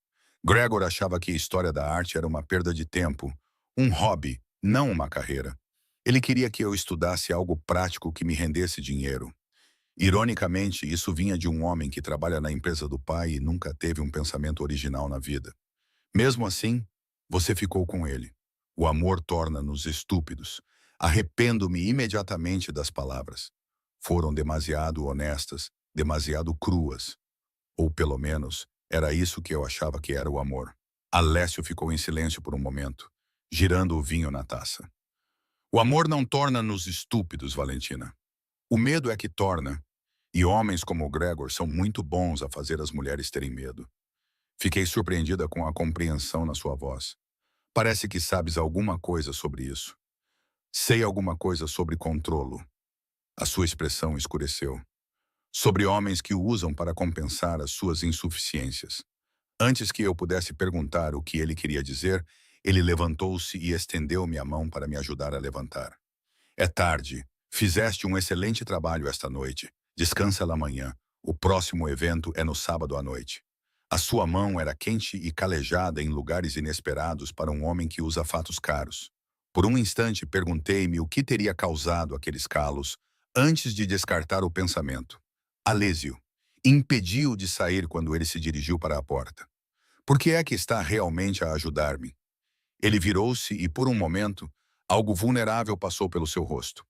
Gregor achava que a história da arte era uma perda de tempo, um hobby, não uma carreira. Ele queria que eu estudasse algo prático que me rendesse dinheiro. Ironicamente, isso vinha de um homem que trabalha na empresa do pai e nunca teve um pensamento original na vida. Mesmo assim, você ficou com ele. O amor torna-nos estúpidos. Arrependo-me imediatamente das palavras. Foram demasiado honestas, demasiado cruas. Ou pelo menos, era isso que eu achava que era o amor. Alessio ficou em silêncio por um momento, girando o vinho na taça. O amor não torna-nos estúpidos, Valentina. O medo é que torna. E homens como o Gregor são muito bons a fazer as mulheres terem medo. Fiquei surpreendida com a compreensão na sua voz. Parece que sabes alguma coisa sobre isso. Sei alguma coisa sobre controlo. A sua expressão escureceu. Sobre homens que o usam para compensar as suas insuficiências. Antes que eu pudesse perguntar o que ele queria dizer, ele levantou-se e estendeu-me a mão para me ajudar a levantar. É tarde. Fizeste um excelente trabalho esta noite. Descansa lá amanhã. O próximo evento é no sábado à noite. A sua mão era quente e calejada em lugares inesperados para um homem que usa fatos caros. Por um instante perguntei-me o que teria causado aqueles calos, antes de descartar o pensamento. Alessio impediu de sair quando ele se dirigiu para a porta. Por que é que está realmente a ajudar-me? Ele virou-se e, por um momento, algo vulnerável passou pelo seu rosto.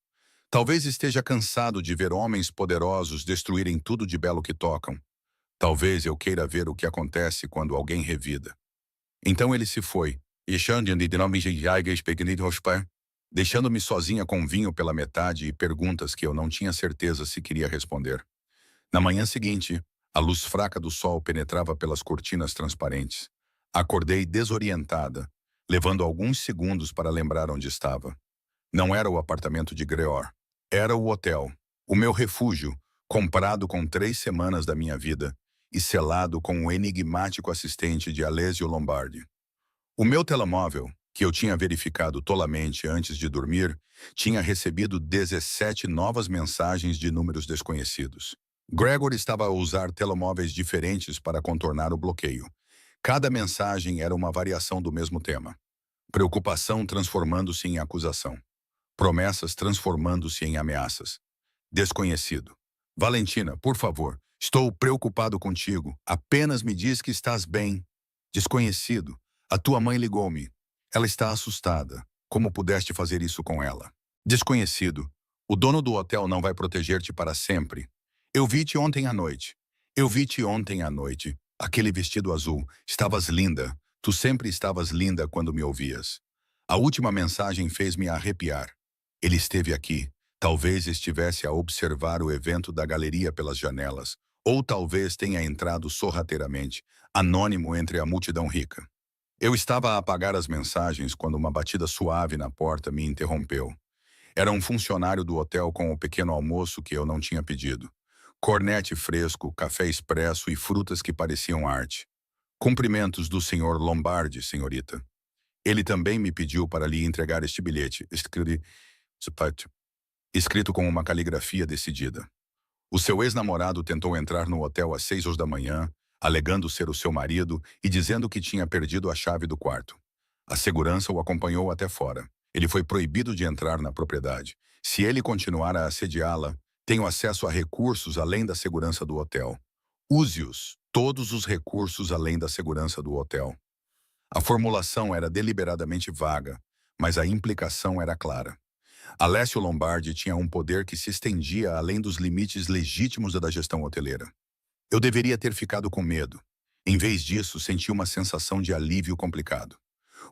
Talvez esteja cansado de ver homens poderosos destruírem tudo de belo que tocam. Talvez eu queira ver o que acontece quando alguém revida. Então ele se foi, deixando-me sozinha com vinho pela metade e perguntas que eu não tinha certeza se queria responder. Na manhã seguinte, a luz fraca do sol penetrava pelas cortinas transparentes. Acordei desorientada, levando alguns segundos para lembrar onde estava. Não era o apartamento de Greor. Era o hotel, o meu refúgio, comprado com 3 semanas da minha vida e selado com o enigmático assistente de Alessio Lombardi. O meu telemóvel, que eu tinha verificado tolamente antes de dormir, tinha recebido 17 novas mensagens de números desconhecidos. Gregor estava a usar telemóveis diferentes para contornar o bloqueio. Cada mensagem era uma variação do mesmo tema. Preocupação transformando-se em acusação. Promessas transformando-se em ameaças. Desconhecido. Valentina, por favor, estou preocupado contigo. Apenas me diz que estás bem. Desconhecido. A tua mãe ligou-me. Ela está assustada. Como pudeste fazer isso com ela? Desconhecido. O dono do hotel não vai proteger-te para sempre. Eu vi-te ontem à noite. Eu vi-te ontem à noite. Aquele vestido azul. Estavas linda. Tu sempre estavas linda quando me ouvias. A última mensagem fez-me arrepiar. Ele esteve aqui. Talvez estivesse a observar o evento da galeria pelas janelas. Ou talvez tenha entrado sorrateiramente, anônimo entre a multidão rica. Eu estava a apagar as mensagens quando uma batida suave na porta me interrompeu. Era um funcionário do hotel com o pequeno almoço que eu não tinha pedido. Cornete fresco, café expresso e frutas que pareciam arte. Cumprimentos do senhor Lombardi, senhorita. Ele também me pediu para lhe entregar este bilhete, escrito com uma caligrafia decidida. O seu ex-namorado tentou entrar no hotel às 6 horas da manhã, alegando ser o seu marido e dizendo que tinha perdido a chave do quarto. A segurança o acompanhou até fora. Ele foi proibido de entrar na propriedade. Se ele continuar a assediá-la, tenho acesso a recursos além da segurança do hotel. Use-os, todos os recursos além da segurança do hotel. A formulação era deliberadamente vaga, mas a implicação era clara. Alessio Lombardi tinha um poder que se estendia além dos limites legítimos da gestão hoteleira. Eu deveria ter ficado com medo. Em vez disso, senti uma sensação de alívio complicado.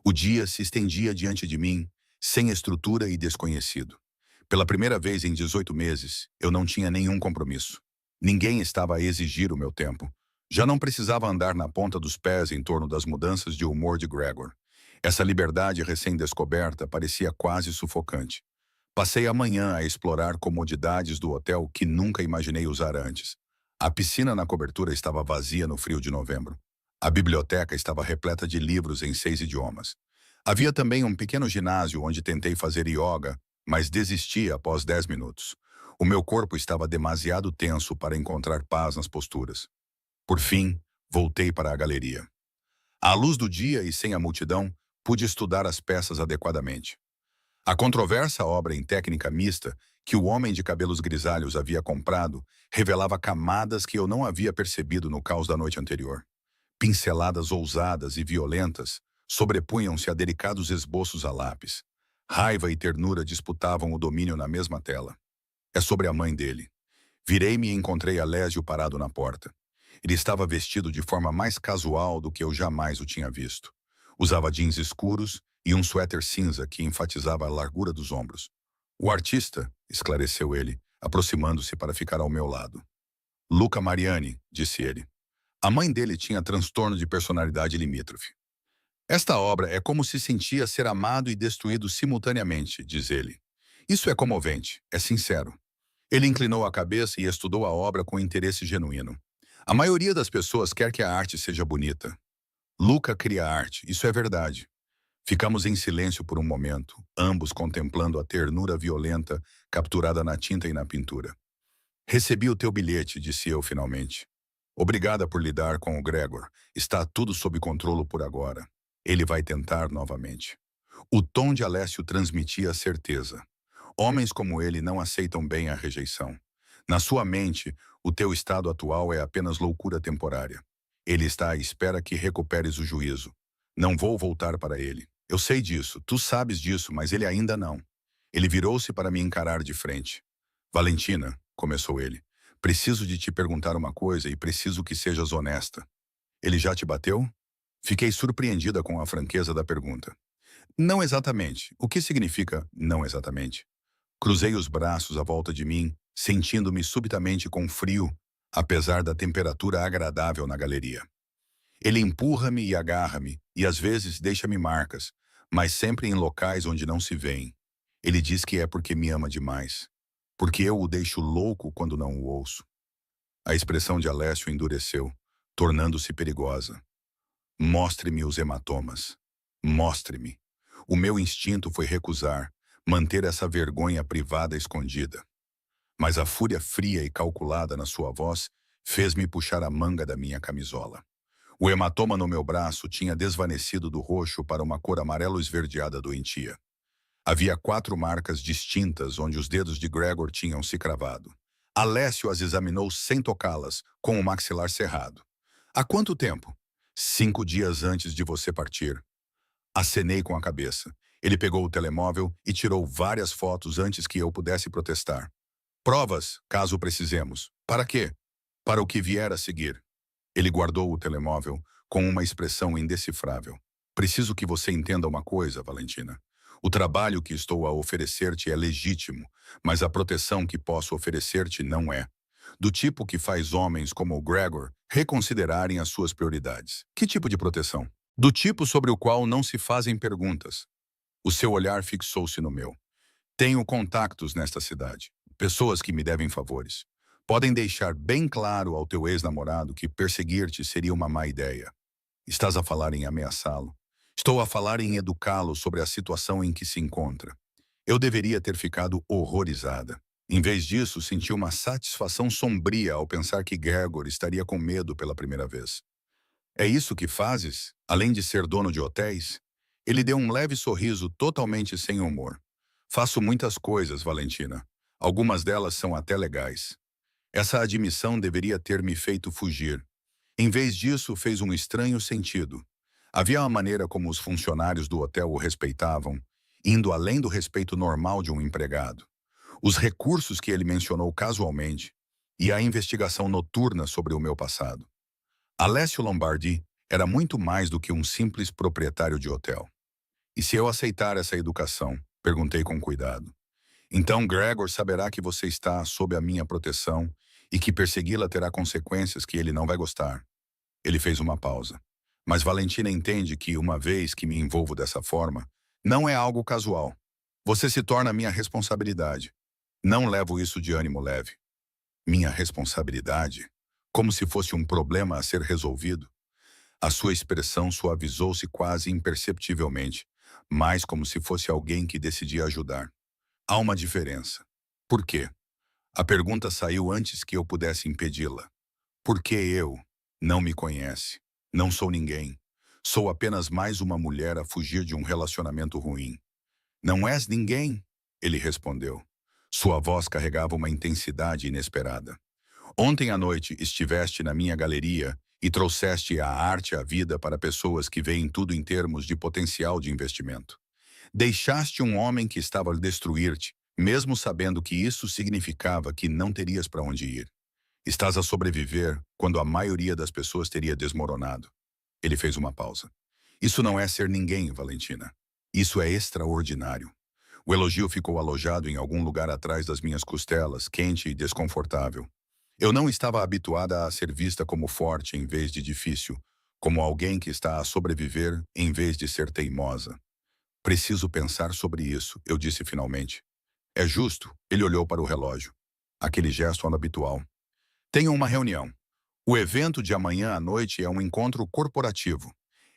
O dia se estendia diante de mim, sem estrutura e desconhecido. Pela primeira vez em 18 meses, eu não tinha nenhum compromisso. Ninguém estava a exigir o meu tempo. Já não precisava andar na ponta dos pés em torno das mudanças de humor de Gregor. Essa liberdade recém-descoberta parecia quase sufocante. Passei a manhã a explorar comodidades do hotel que nunca imaginei usar antes. A piscina na cobertura estava vazia no frio de novembro. A biblioteca estava repleta de livros em 6 idiomas. Havia também um pequeno ginásio onde tentei fazer yoga, mas desisti após 10 minutos. O meu corpo estava demasiado tenso para encontrar paz nas posturas. Por fim, voltei para a galeria. À luz do dia e sem a multidão, pude estudar as peças adequadamente. A controversa obra em técnica mista que o homem de cabelos grisalhos havia comprado revelava camadas que eu não havia percebido no caos da noite anterior. Pinceladas ousadas e violentas sobrepunham-se a delicados esboços a lápis. Raiva e ternura disputavam o domínio na mesma tela. É sobre a mãe dele. Virei-me e encontrei Alésio parado na porta. Ele estava vestido de forma mais casual do que eu jamais o tinha visto. Usava jeans escuros e um suéter cinza que enfatizava a largura dos ombros. O artista, esclareceu ele, aproximando-se para ficar ao meu lado. Luca Mariani, disse ele. A mãe dele tinha transtorno de personalidade limítrofe. Esta obra é como se sentia ser amado e destruído simultaneamente, diz ele. Isso é comovente, é sincero. Ele inclinou a cabeça e estudou a obra com interesse genuíno. A maioria das pessoas quer que a arte seja bonita. Luca cria arte, isso é verdade. Ficamos em silêncio por um momento, ambos contemplando a ternura violenta capturada na tinta e na pintura. Recebi o teu bilhete, disse eu finalmente. Obrigada por lidar com o Gregor. Está tudo sob controle por agora. Ele vai tentar novamente. O tom de Alessio transmitia certeza. Homens como ele não aceitam bem a rejeição. Na sua mente, o teu estado atual é apenas loucura temporária. Ele está à espera que recuperes o juízo. Não vou voltar para ele. Eu sei disso, tu sabes disso, mas ele ainda não. Ele virou-se para me encarar de frente. Valentina, começou ele, preciso de te perguntar uma coisa e preciso que sejas honesta. Ele já te bateu? Fiquei surpreendida com a franqueza da pergunta. Não exatamente. O que significa não exatamente? Cruzei os braços à volta de mim, sentindo-me subitamente com frio, apesar da temperatura agradável na galeria. Ele empurra-me e agarra-me, e às vezes deixa-me marcas, mas sempre em locais onde não se veem. Ele diz que é porque me ama demais, porque eu o deixo louco quando não o ouço. A expressão de Alessio endureceu, tornando-se perigosa. Mostre-me os hematomas. Mostre-me. O meu instinto foi recusar, manter essa vergonha privada escondida. Mas a fúria fria e calculada na sua voz fez-me puxar a manga da minha camisola. O hematoma no meu braço tinha desvanecido do roxo para uma cor amarelo-esverdeada doentia. Havia 4 marcas distintas onde os dedos de Gregor tinham se cravado. Alessio as examinou sem tocá-las, com o maxilar cerrado. Há quanto tempo? 5 dias antes de você partir. Acenei com a cabeça. Ele pegou o telemóvel e tirou várias fotos antes que eu pudesse protestar. Provas, caso precisemos. Para quê? Para o que vier a seguir. Ele guardou o telemóvel com uma expressão indecifrável. Preciso que você entenda uma coisa, Valentina. O trabalho que estou a oferecer-te é legítimo, mas a proteção que posso oferecer-te não é. Do tipo que faz homens como o Gregor reconsiderarem as suas prioridades. Que tipo de proteção? Do tipo sobre o qual não se fazem perguntas. O seu olhar fixou-se no meu. Tenho contactos nesta cidade, pessoas que me devem favores. Podem deixar bem claro ao teu ex-namorado que perseguir-te seria uma má ideia. Estás a falar em ameaçá-lo. Estou a falar em educá-lo sobre a situação em que se encontra. Eu deveria ter ficado horrorizada. Em vez disso, senti uma satisfação sombria ao pensar que Gregor estaria com medo pela primeira vez. É isso que fazes, além de ser dono de hotéis? Ele deu um leve sorriso totalmente sem humor. Faço muitas coisas, Valentina. Algumas delas são até legais. Essa admissão deveria ter me feito fugir. Em vez disso, fez um estranho sentido. Havia uma maneira como os funcionários do hotel o respeitavam, indo além do respeito normal de um empregado. Os recursos que ele mencionou casualmente e a investigação noturna sobre o meu passado. Alessio Lombardi era muito mais do que um simples proprietário de hotel. E se eu aceitar essa educação? Perguntei com cuidado. Então Gregor saberá que você está sob a minha proteção e que persegui-la terá consequências que ele não vai gostar. Ele fez uma pausa. Mas Valentina entende que, uma vez que me envolvo dessa forma, não é algo casual. Você se torna minha responsabilidade. Não levo isso de ânimo leve. Minha responsabilidade? Como se fosse um problema a ser resolvido. A sua expressão suavizou-se quase imperceptivelmente, mais como se fosse alguém que decidia ajudar. Há uma diferença. Por quê? A pergunta saiu antes que eu pudesse impedi-la. Por que eu? Não me conhece. Não sou ninguém. Sou apenas mais uma mulher a fugir de um relacionamento ruim. Não és ninguém, ele respondeu. Sua voz carregava uma intensidade inesperada. Ontem à noite estiveste na minha galeria e trouxeste a arte e a vida para pessoas que veem tudo em termos de potencial de investimento. Deixaste um homem que estava a destruir-te, mesmo sabendo que isso significava que não terias para onde ir. Estás a sobreviver quando a maioria das pessoas teria desmoronado. Ele fez uma pausa. Isso não é ser ninguém, Valentina. Isso é extraordinário. O elogio ficou alojado em algum lugar atrás das minhas costelas, quente e desconfortável. Eu não estava habituada a ser vista como forte em vez de difícil, como alguém que está a sobreviver em vez de ser teimosa. Preciso pensar sobre isso, eu disse finalmente. É justo, ele olhou para o relógio. Aquele gesto habitual. Tenho uma reunião. O evento de amanhã à noite é um encontro corporativo.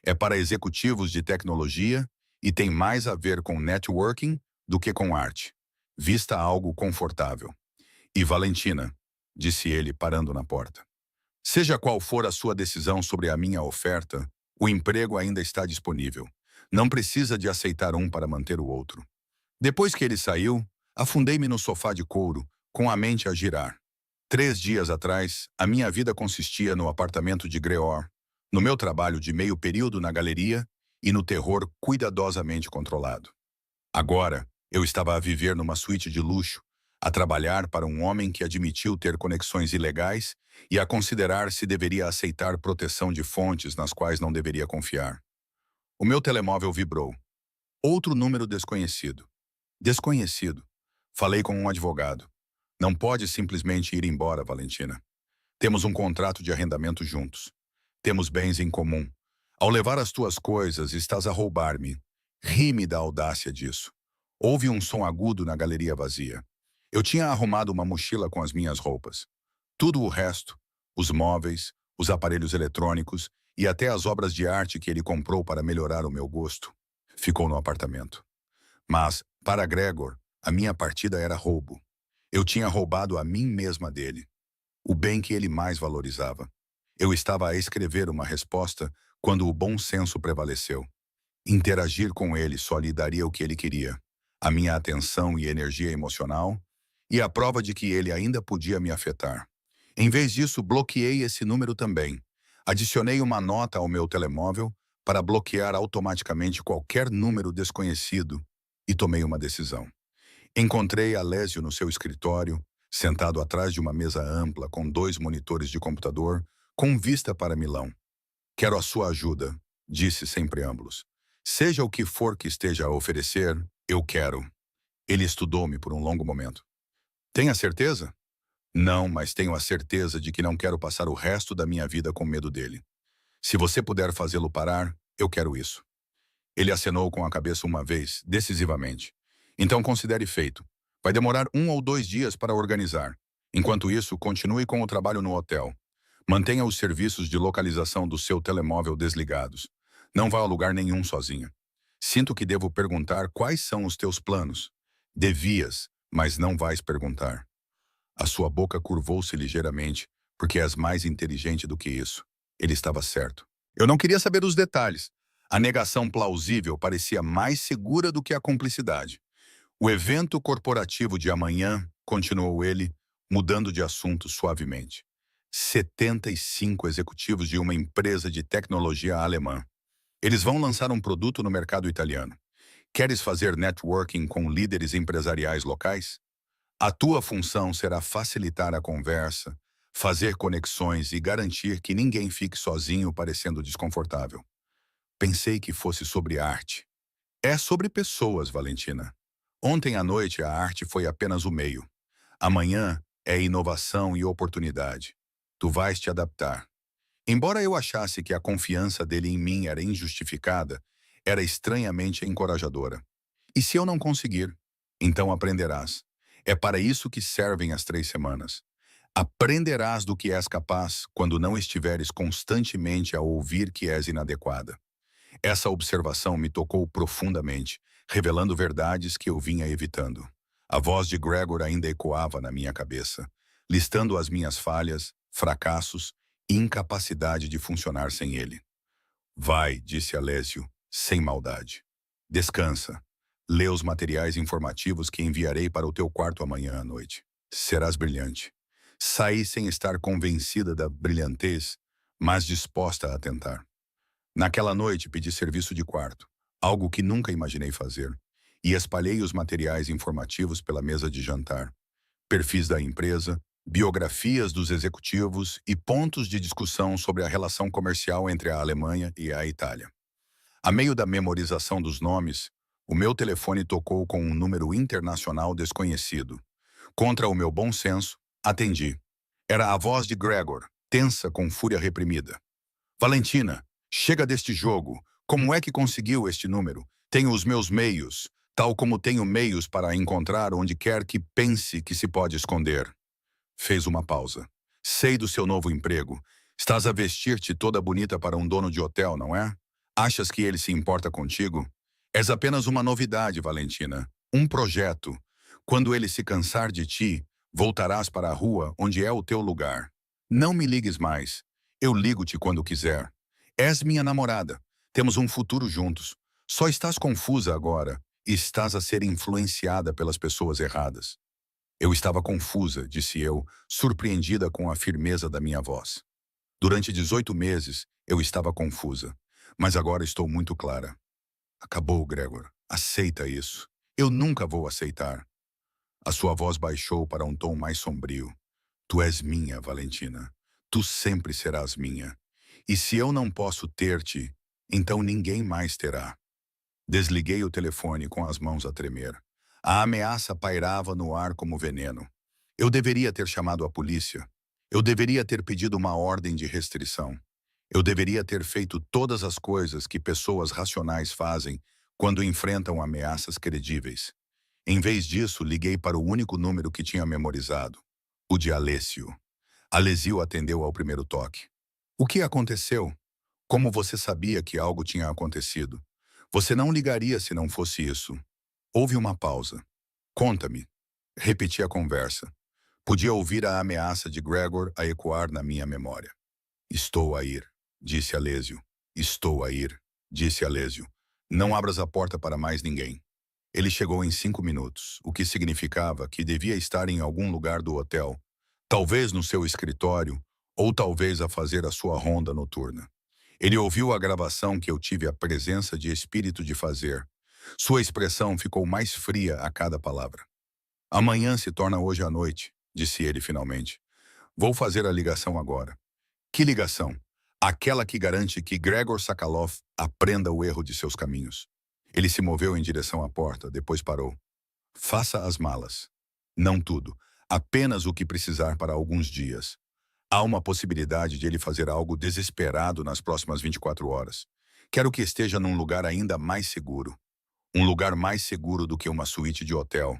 É para executivos de tecnologia e tem mais a ver com networking do que com arte. Vista algo confortável. E Valentina, disse ele parando na porta. Seja qual for a sua decisão sobre a minha oferta, o emprego ainda está disponível. Não precisa de aceitar um para manter o outro. Depois que ele saiu, afundei-me no sofá de couro, com a mente a girar. 3 dias atrás, a minha vida consistia no apartamento de Greor, no meu trabalho de meio período na galeria e no terror cuidadosamente controlado. Agora, eu estava a viver numa suíte de luxo, a trabalhar para um homem que admitiu ter conexões ilegais e a considerar se deveria aceitar proteção de fontes nas quais não deveria confiar. O meu telemóvel vibrou. Outro número desconhecido. Desconhecido. Falei com um advogado. Não pode simplesmente ir embora, Valentina. Temos um contrato de arrendamento juntos. Temos bens em comum. Ao levar as tuas coisas, estás a roubar-me. Ri-me da audácia disso. Houve um som agudo na galeria vazia. Eu tinha arrumado uma mochila com as minhas roupas. Tudo o resto, os móveis, os aparelhos eletrônicos e até as obras de arte que ele comprou para melhorar o meu gosto, ficou no apartamento. Mas, para Gregor, a minha partida era roubo. Eu tinha roubado a mim mesma dele, o bem que ele mais valorizava. Eu estava a escrever uma resposta quando o bom senso prevaleceu. Interagir com ele só lhe daria o que ele queria, a minha atenção e energia emocional, e a prova de que ele ainda podia me afetar. Em vez disso, bloqueei esse número também. Adicionei uma nota ao meu telemóvel para bloquear automaticamente qualquer número desconhecido e tomei uma decisão. Encontrei Alésio no seu escritório, sentado atrás de uma mesa ampla com 2 monitores de computador, com vista para Milão. Quero a sua ajuda, disse sem preâmbulos. Seja o que for que esteja a oferecer, eu quero. Ele estudou-me por um longo momento. Tem a certeza? Não, mas tenho a certeza de que não quero passar o resto da minha vida com medo dele. Se você puder fazê-lo parar, eu quero isso. Ele acenou com a cabeça uma vez, decisivamente. Então considere feito. Vai demorar 1 ou 2 dias para organizar. Enquanto isso, continue com o trabalho no hotel. Mantenha os serviços de localização do seu telemóvel desligados. Não vá a lugar nenhum sozinha. Sinto que devo perguntar quais são os teus planos. Devias, mas não vais perguntar. A sua boca curvou-se ligeiramente, porque és mais inteligente do que isso. Ele estava certo. Eu não queria saber os detalhes. A negação plausível parecia mais segura do que a cumplicidade. O evento corporativo de amanhã, continuou ele, mudando de assunto suavemente. 75 executivos de uma empresa de tecnologia alemã. Eles vão lançar um produto no mercado italiano. Queres fazer networking com líderes empresariais locais? A tua função será facilitar a conversa, fazer conexões e garantir que ninguém fique sozinho parecendo desconfortável. Pensei que fosse sobre arte. É sobre pessoas, Valentina. Ontem à noite a arte foi apenas o meio. Amanhã é inovação e oportunidade. Tu vais te adaptar. Embora eu achasse que a confiança dele em mim era injustificada, era estranhamente encorajadora. E se eu não conseguir? Então aprenderás. É para isso que servem as 3 semanas. Aprenderás do que és capaz quando não estiveres constantemente a ouvir que és inadequada. Essa observação me tocou profundamente, revelando verdades que eu vinha evitando. A voz de Gregor ainda ecoava na minha cabeça, listando as minhas falhas, fracassos e incapacidade de funcionar sem ele. Vai, disse Alessio, sem maldade. Descansa. Lê os materiais informativos que enviarei para o teu quarto amanhã à noite. Serás brilhante. Saí sem estar convencida da brilhantez, mas disposta a tentar. Naquela noite pedi serviço de quarto, algo que nunca imaginei fazer, e espalhei os materiais informativos pela mesa de jantar. Perfis da empresa, biografias dos executivos e pontos de discussão sobre a relação comercial entre a Alemanha e a Itália. A meio da memorização dos nomes, o meu telefone tocou com um número internacional desconhecido. Contra o meu bom senso, atendi. Era a voz de Gregor, tensa com fúria reprimida. Valentina, chega deste jogo. Como é que conseguiu este número? Tenho os meus meios, tal como tenho meios para encontrar onde quer que pense que se pode esconder. Fez uma pausa. Sei do seu novo emprego. Estás a vestir-te toda bonita para um dono de hotel, não é? Achas que ele se importa contigo? És apenas uma novidade, Valentina. Um projeto. Quando ele se cansar de ti, voltarás para a rua onde é o teu lugar. Não me ligues mais. Eu ligo-te quando quiser. És minha namorada. Temos um futuro juntos. Só estás confusa agora e estás a ser influenciada pelas pessoas erradas. Eu estava confusa, disse eu, surpreendida com a firmeza da minha voz. Durante 18 meses, eu estava confusa, mas agora estou muito clara. Acabou, Gregor. Aceita isso. Eu nunca vou aceitar. A sua voz baixou para um tom mais sombrio. Tu és minha, Valentina. Tu sempre serás minha. E se eu não posso ter-te, então ninguém mais terá. Desliguei o telefone com as mãos a tremer. A ameaça pairava no ar como veneno. Eu deveria ter chamado a polícia. Eu deveria ter pedido uma ordem de restrição. Eu deveria ter feito todas as coisas que pessoas racionais fazem quando enfrentam ameaças credíveis. Em vez disso, liguei para o único número que tinha memorizado, o de Alessio. Alessio atendeu ao primeiro toque. O que aconteceu? Como você sabia que algo tinha acontecido? Você não ligaria se não fosse isso. Houve uma pausa. Conta-me. Repeti a conversa. Podia ouvir a ameaça de Gregor a ecoar na minha memória. Estou a ir, disse Alessio. Estou a ir, disse Alessio. Não abras a porta para mais ninguém. Ele chegou em 5 minutos, o que significava que devia estar em algum lugar do hotel, talvez no seu escritório, ou talvez a fazer a sua ronda noturna. Ele ouviu a gravação que eu tive a presença de espírito de fazer. Sua expressão ficou mais fria a cada palavra. Amanhã se torna hoje à noite, disse ele finalmente. Vou fazer a ligação agora. Que ligação? Aquela que garante que Gregor Sakhalov aprenda o erro de seus caminhos. Ele se moveu em direção à porta, depois parou. Faça as malas. Não tudo, apenas o que precisar para alguns dias. Há uma possibilidade de ele fazer algo desesperado nas próximas 24 horas. Quero que esteja num lugar ainda mais seguro. Um lugar mais seguro do que uma suíte de hotel.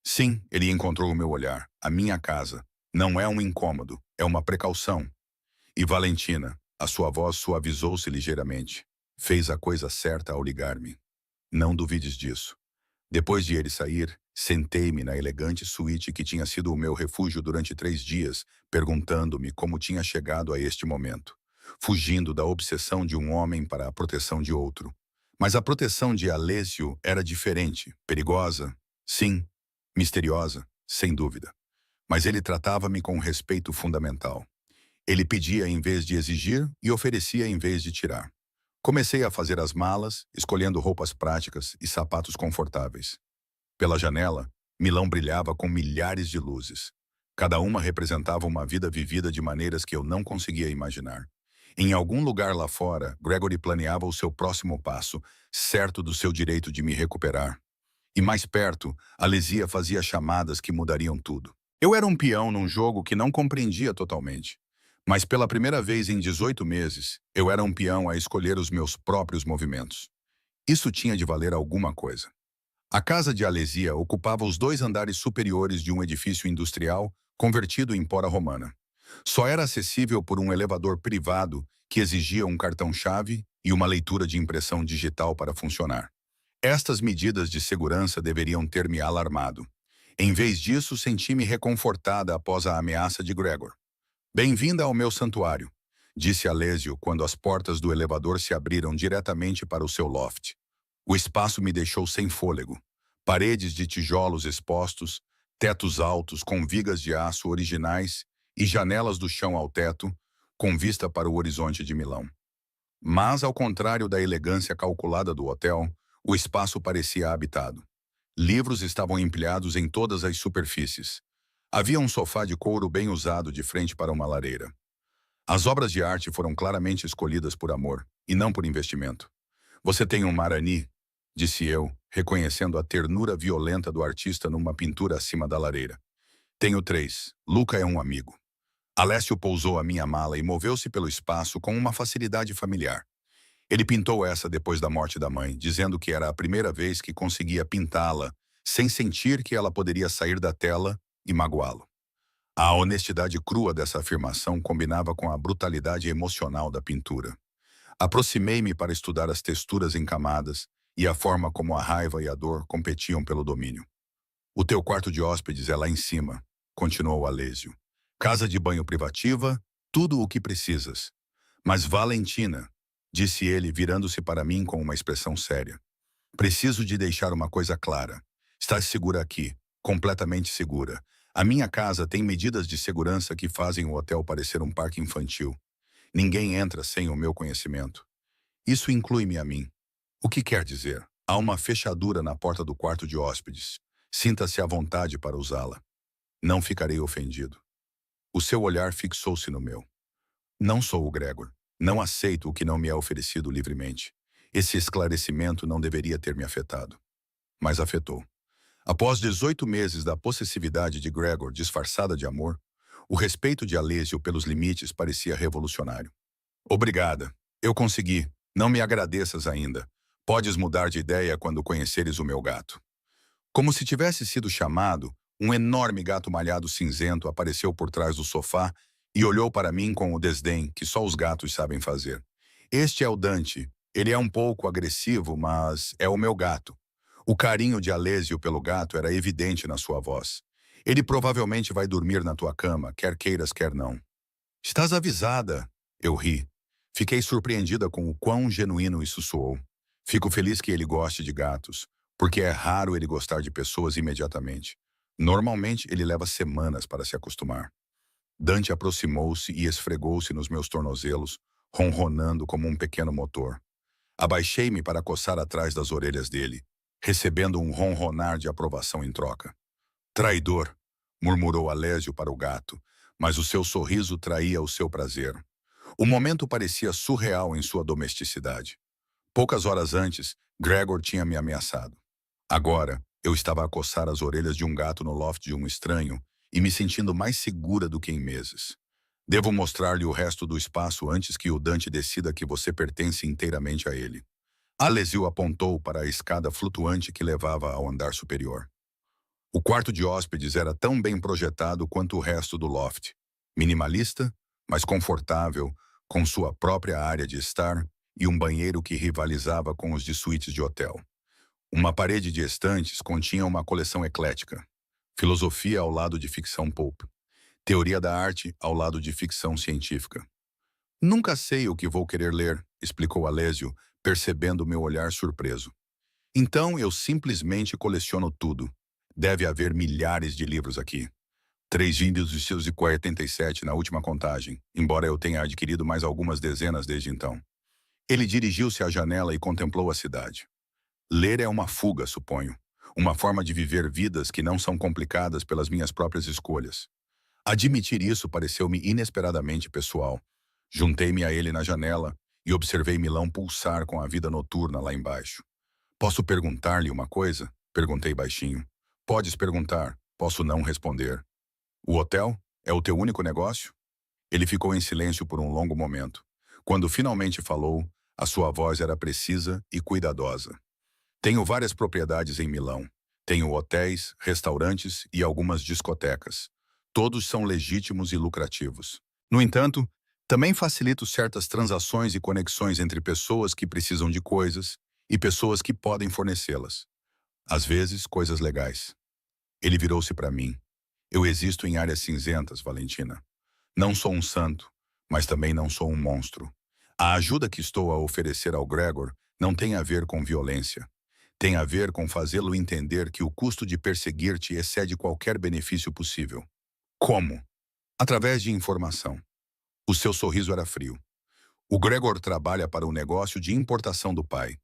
Sim, ele encontrou o meu olhar, a minha casa. Não é um incômodo, é uma precaução. E Valentina, a sua voz suavizou-se ligeiramente. Fez a coisa certa ao ligar-me. Não duvides disso. Depois de ele sair, sentei-me na elegante suíte que tinha sido o meu refúgio durante 3 dias, perguntando-me como tinha chegado a este momento, fugindo da obsessão de um homem para a proteção de outro. Mas a proteção de Alessio era diferente, perigosa, sim, misteriosa, sem dúvida. Mas ele tratava-me com um respeito fundamental. Ele pedia em vez de exigir e oferecia em vez de tirar. Comecei a fazer as malas, escolhendo roupas práticas e sapatos confortáveis. Pela janela, Milão brilhava com milhares de luzes. Cada uma representava uma vida vivida de maneiras que eu não conseguia imaginar. Em algum lugar lá fora, Gregory planeava o seu próximo passo, certo do seu direito de me recuperar. E mais perto, Alessia fazia chamadas que mudariam tudo. Eu era um peão num jogo que não compreendia totalmente. Mas pela primeira vez em 18 meses, eu era um peão a escolher os meus próprios movimentos. Isso tinha de valer alguma coisa. A casa de Alessia ocupava os 2 andares superiores de um edifício industrial convertido em pora romana. Só era acessível por um elevador privado que exigia um cartão-chave e uma leitura de impressão digital para funcionar. Estas medidas de segurança deveriam ter me alarmado. Em vez disso, senti-me reconfortada após a ameaça de Gregor. Bem-vinda ao meu santuário, disse Alessio quando as portas do elevador se abriram diretamente para o seu loft. O espaço me deixou sem fôlego. Paredes de tijolos expostos, tetos altos com vigas de aço originais e janelas do chão ao teto, com vista para o horizonte de Milão. Mas, ao contrário da elegância calculada do hotel, o espaço parecia habitado. Livros estavam empilhados em todas as superfícies. Havia um sofá de couro bem usado de frente para uma lareira. As obras de arte foram claramente escolhidas por amor, e não por investimento. Você tem um Marani, disse eu, reconhecendo a ternura violenta do artista numa pintura acima da lareira. Tenho 3. Luca é um amigo. Alessio pousou a minha mala e moveu-se pelo espaço com uma facilidade familiar. Ele pintou essa depois da morte da mãe, dizendo que era a primeira vez que conseguia pintá-la, sem sentir que ela poderia sair da tela e magoá-lo. A honestidade crua dessa afirmação combinava com a brutalidade emocional da pintura. Aproximei-me para estudar as texturas em camadas e a forma como a raiva e a dor competiam pelo domínio. O teu quarto de hóspedes é lá em cima, continuou Alessio. Casa de banho privativa, tudo o que precisas. Mas Valentina, disse ele virando-se para mim com uma expressão séria. Preciso de deixar uma coisa clara. Estás segura aqui, completamente segura. A minha casa tem medidas de segurança que fazem o hotel parecer um parque infantil. Ninguém entra sem o meu conhecimento. Isso inclui-me a mim. O que quer dizer? Há uma fechadura na porta do quarto de hóspedes. Sinta-se à vontade para usá-la. Não ficarei ofendido. O seu olhar fixou-se no meu. Não sou o Gregor. Não aceito o que não me é oferecido livremente. Esse esclarecimento não deveria ter me afetado. Mas afetou. Após 18 meses da possessividade de Gregor disfarçada de amor, o respeito de Alessio pelos limites parecia revolucionário. Obrigada. Eu consegui. Não me agradeças ainda. Podes mudar de ideia quando conheceres o meu gato. Como se tivesse sido chamado, um enorme gato malhado cinzento apareceu por trás do sofá e olhou para mim com o desdém que só os gatos sabem fazer. Este é o Dante. Ele é um pouco agressivo, mas é o meu gato. O carinho de Alessio pelo gato era evidente na sua voz. Ele provavelmente vai dormir na tua cama, quer queiras, quer não. Estás avisada, eu ri. Fiquei surpreendida com o quão genuíno isso soou. Fico feliz que ele goste de gatos, porque é raro ele gostar de pessoas imediatamente. Normalmente, ele leva semanas para se acostumar. Dante aproximou-se e esfregou-se nos meus tornozelos, ronronando como um pequeno motor. Abaixei-me para coçar atrás das orelhas dele, recebendo um ronronar de aprovação em troca. Traidor, murmurou Alessio para o gato, mas o seu sorriso traía o seu prazer. O momento parecia surreal em sua domesticidade. Poucas horas antes, Gregor tinha me ameaçado. Agora, eu estava a coçar as orelhas de um gato no loft de um estranho e me sentindo mais segura do que em meses. Devo mostrar-lhe o resto do espaço antes que o Dante decida que você pertence inteiramente a ele. Alessio apontou para a escada flutuante que levava ao andar superior. O quarto de hóspedes era tão bem projetado quanto o resto do loft. Minimalista, mas confortável, com sua própria área de estar e um banheiro que rivalizava com os de suítes de hotel. Uma parede de estantes continha uma coleção eclética. Filosofia ao lado de ficção pulp. Teoria da arte ao lado de ficção científica. Nunca sei o que vou querer ler, explicou Alessio, percebendo meu olhar surpreso. Então eu simplesmente coleciono tudo. Deve haver milhares de livros aqui. 347 na última contagem, embora eu tenha adquirido mais algumas dezenas desde então. Ele dirigiu-se à janela e contemplou a cidade. Ler é uma fuga, suponho. Uma forma de viver vidas que não são complicadas pelas minhas próprias escolhas. Admitir isso pareceu-me inesperadamente pessoal. Juntei-me a ele na janela e observei Milão pulsar com a vida noturna lá embaixo. Posso perguntar-lhe uma coisa? Perguntei baixinho. Podes perguntar, posso não responder. O hotel é o teu único negócio? Ele ficou em silêncio por um longo momento. Quando finalmente falou, a sua voz era precisa e cuidadosa. Tenho várias propriedades em Milão. Tenho hotéis, restaurantes e algumas discotecas. Todos são legítimos e lucrativos. No entanto, também facilito certas transações e conexões entre pessoas que precisam de coisas e pessoas que podem fornecê-las. Às vezes, coisas legais. Ele virou-se para mim. Eu existo em áreas cinzentas, Valentina. Não sou um santo, mas também não sou um monstro. A ajuda que estou a oferecer ao Gregor não tem a ver com violência. Tem a ver com fazê-lo entender que o custo de perseguir-te excede qualquer benefício possível. Como? Através de informação. O seu sorriso era frio. O Gregor trabalha para o negócio de importação do pai.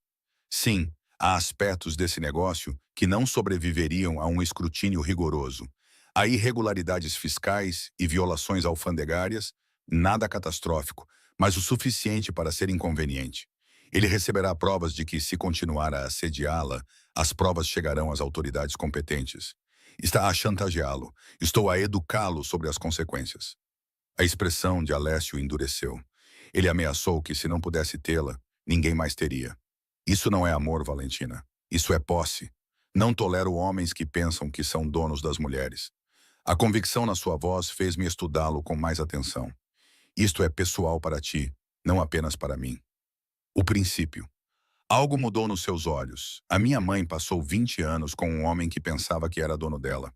Sim, há aspectos desse negócio que não sobreviveriam a um escrutínio rigoroso. Há irregularidades fiscais e violações alfandegárias, nada catastrófico, mas o suficiente para ser inconveniente. Ele receberá provas de que, se continuar a assediá-la, as provas chegarão às autoridades competentes. Está a chantageá-lo. Estou a educá-lo sobre as consequências. A expressão de Alessio endureceu. Ele ameaçou que, se não pudesse tê-la, ninguém mais teria. Isso não é amor, Valentina. Isso é posse. Não tolero homens que pensam que são donos das mulheres. A convicção na sua voz fez-me estudá-lo com mais atenção. Isto é pessoal para ti, não apenas para mim. O princípio. Algo mudou nos seus olhos. A minha mãe passou 20 anos com um homem que pensava que era dono dela.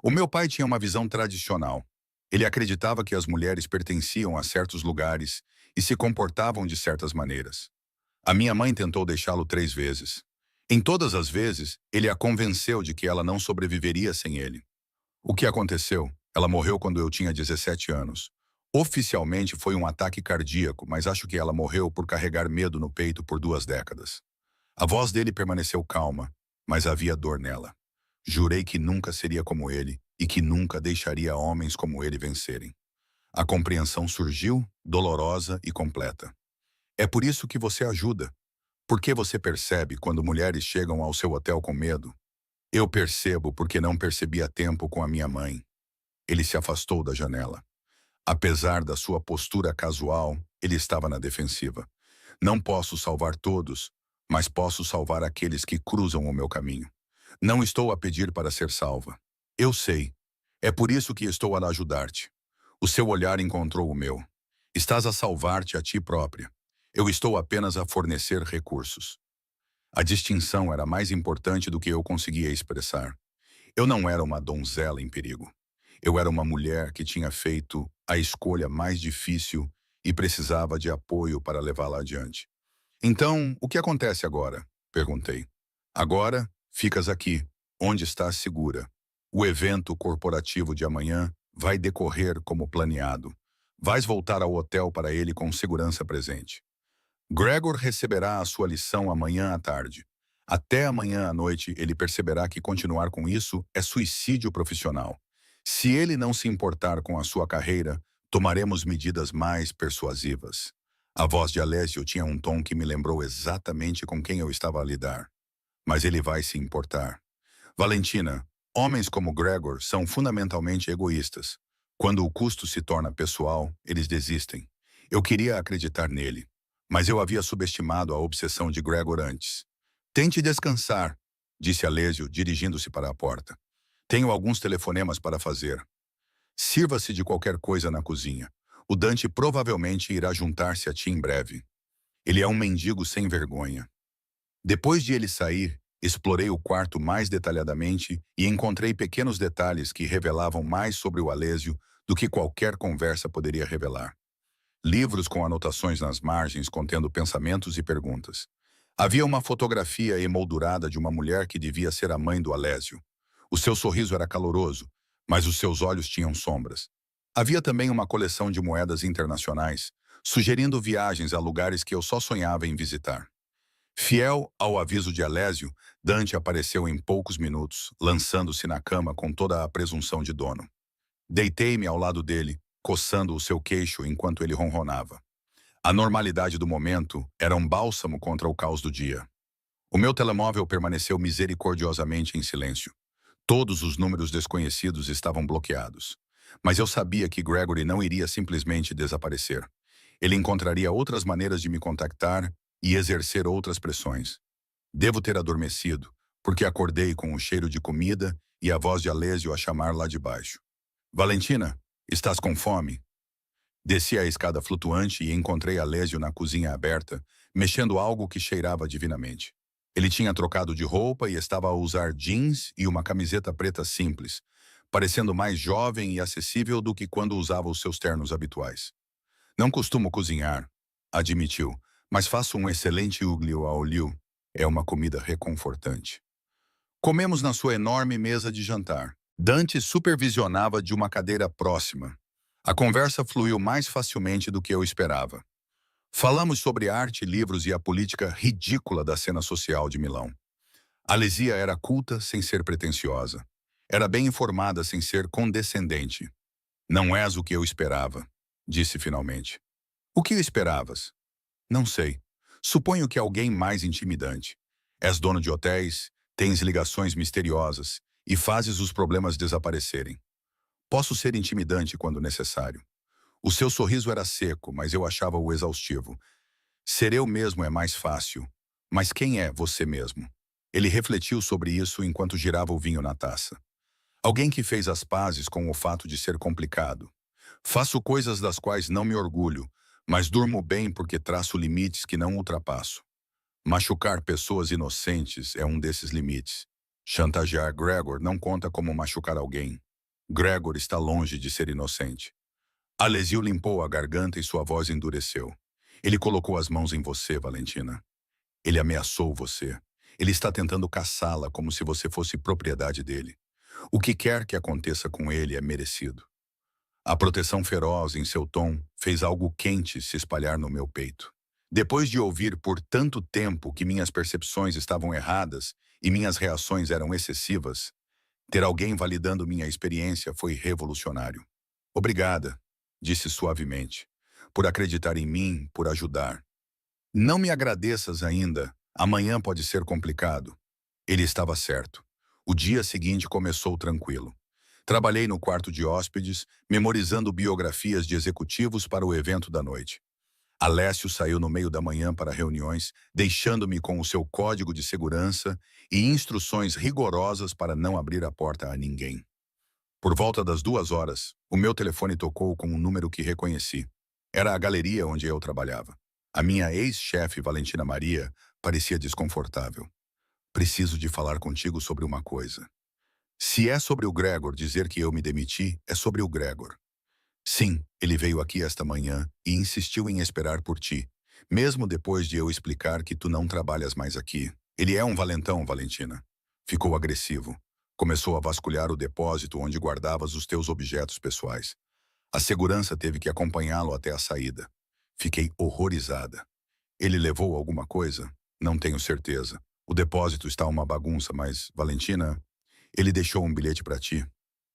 O meu pai tinha uma visão tradicional. Ele acreditava que as mulheres pertenciam a certos lugares e se comportavam de certas maneiras. A minha mãe tentou deixá-lo 3 vezes. Em todas as vezes, ele a convenceu de que ela não sobreviveria sem ele. O que aconteceu? Ela morreu quando eu tinha 17 anos. Oficialmente foi um ataque cardíaco, mas acho que ela morreu por carregar medo no peito por 2 décadas. A voz dele permaneceu calma, mas havia dor nela. Jurei que nunca seria como ele e que nunca deixaria homens como ele vencerem. A compreensão surgiu, dolorosa e completa. É por isso que você ajuda. Por que você percebe quando mulheres chegam ao seu hotel com medo? Eu percebo porque não percebi a tempo com a minha mãe. Ele se afastou da janela. Apesar da sua postura casual, ele estava na defensiva. Não posso salvar todos, mas posso salvar aqueles que cruzam o meu caminho. Não estou a pedir para ser salva. Eu sei. É por isso que estou a ajudar-te. O seu olhar encontrou o meu. Estás a salvar-te a ti própria. Eu estou apenas a fornecer recursos. A distinção era mais importante do que eu conseguia expressar. Eu não era uma donzela em perigo. Eu era uma mulher que tinha feito a escolha mais difícil e precisava de apoio para levá-la adiante. Então, o que acontece agora? Perguntei. Agora, ficas aqui, onde estás segura. O evento corporativo de amanhã vai decorrer como planeado. Vais voltar ao hotel para ele com segurança presente. Gregor receberá a sua lição amanhã à tarde. Até amanhã à noite ele perceberá que continuar com isso é suicídio profissional. Se ele não se importar com a sua carreira, tomaremos medidas mais persuasivas. A voz de Alessio tinha um tom que me lembrou exatamente com quem eu estava a lidar. Mas ele vai se importar. Valentina, homens como Gregor são fundamentalmente egoístas. Quando o custo se torna pessoal, eles desistem. Eu queria acreditar nele, mas eu havia subestimado a obsessão de Gregor antes. Tente descansar, disse Alessio, dirigindo-se para a porta. Tenho alguns telefonemas para fazer. Sirva-se de qualquer coisa na cozinha. O Dante provavelmente irá juntar-se a ti em breve. Ele é um mendigo sem vergonha. Depois de ele sair, explorei o quarto mais detalhadamente e encontrei pequenos detalhes que revelavam mais sobre o Alessio do que qualquer conversa poderia revelar. Livros com anotações nas margens contendo pensamentos e perguntas. Havia uma fotografia emoldurada de uma mulher que devia ser a mãe do Alessio. O seu sorriso era caloroso, mas os seus olhos tinham sombras. Havia também uma coleção de moedas internacionais, sugerindo viagens a lugares que eu só sonhava em visitar. Fiel ao aviso de Alessio, Dante apareceu em poucos minutos, lançando-se na cama com toda a presunção de dono. Deitei-me ao lado dele, coçando o seu queixo enquanto ele ronronava. A normalidade do momento era um bálsamo contra o caos do dia. O meu telemóvel permaneceu misericordiosamente em silêncio. Todos os números desconhecidos estavam bloqueados. Mas eu sabia que Gregory não iria simplesmente desaparecer. Ele encontraria outras maneiras de me contactar e exercer outras pressões. Devo ter adormecido, porque acordei com o cheiro de comida e a voz de Alessio a chamar lá de baixo. Valentina, estás com fome? Desci a escada flutuante e encontrei Alessio na cozinha aberta, mexendo algo que cheirava divinamente. Ele tinha trocado de roupa e estava a usar jeans e uma camiseta preta simples, parecendo mais jovem e acessível do que quando usava os seus ternos habituais. Não costumo cozinhar, admitiu, mas faço um excelente uglio ao olio. É uma comida reconfortante. Comemos na sua enorme mesa de jantar. Dante supervisionava de uma cadeira próxima. A conversa fluiu mais facilmente do que eu esperava. Falamos sobre arte, livros e a política ridícula da cena social de Milão. Alesia era culta sem ser pretensiosa. Era bem informada sem ser condescendente. Não és o que eu esperava, disse finalmente. O que esperavas? Não sei. Suponho que alguém mais intimidante. És dono de hotéis, tens ligações misteriosas e fazes os problemas desaparecerem. Posso ser intimidante quando necessário. O seu sorriso era seco, mas eu achava-o exaustivo. Ser eu mesmo é mais fácil. Mas quem é você mesmo? Ele refletiu sobre isso enquanto girava o vinho na taça. Alguém que fez as pazes com o fato de ser complicado. Faço coisas das quais não me orgulho, mas durmo bem porque traço limites que não ultrapasso. Machucar pessoas inocentes é um desses limites. Chantagear Gregor não conta como machucar alguém. Gregor está longe de ser inocente. Alesio limpou a garganta e sua voz endureceu. Ele colocou as mãos em você, Valentina. Ele ameaçou você. Ele está tentando caçá-la como se você fosse propriedade dele. O que quer que aconteça com ele é merecido. A proteção feroz em seu tom fez algo quente se espalhar no meu peito. Depois de ouvir por tanto tempo que minhas percepções estavam erradas e minhas reações eram excessivas, ter alguém validando minha experiência foi revolucionário. Obrigada, disse suavemente, por acreditar em mim, por ajudar. Não me agradeças ainda, amanhã pode ser complicado. Ele estava certo. O dia seguinte começou tranquilo. Trabalhei no quarto de hóspedes, memorizando biografias de executivos para o evento da noite. Alessio saiu no meio da manhã para reuniões, deixando-me com o seu código de segurança e instruções rigorosas para não abrir a porta a ninguém. Por volta das 2 horas, o meu telefone tocou com um número que reconheci. Era a galeria onde eu trabalhava. A minha ex-chefe, Valentina Maria, parecia desconfortável. Preciso de falar contigo sobre uma coisa. Se é sobre o Gregor dizer que eu me demiti, é sobre o Gregor. Sim, ele veio aqui esta manhã e insistiu em esperar por ti, mesmo depois de eu explicar que tu não trabalhas mais aqui. Ele é um valentão, Valentina. Ficou agressivo. Começou a vasculhar o depósito onde guardavas os teus objetos pessoais. A segurança teve que acompanhá-lo até a saída. Fiquei horrorizada. Ele levou alguma coisa? Não tenho certeza. O depósito está uma bagunça, mas, Valentina, ele deixou um bilhete para ti.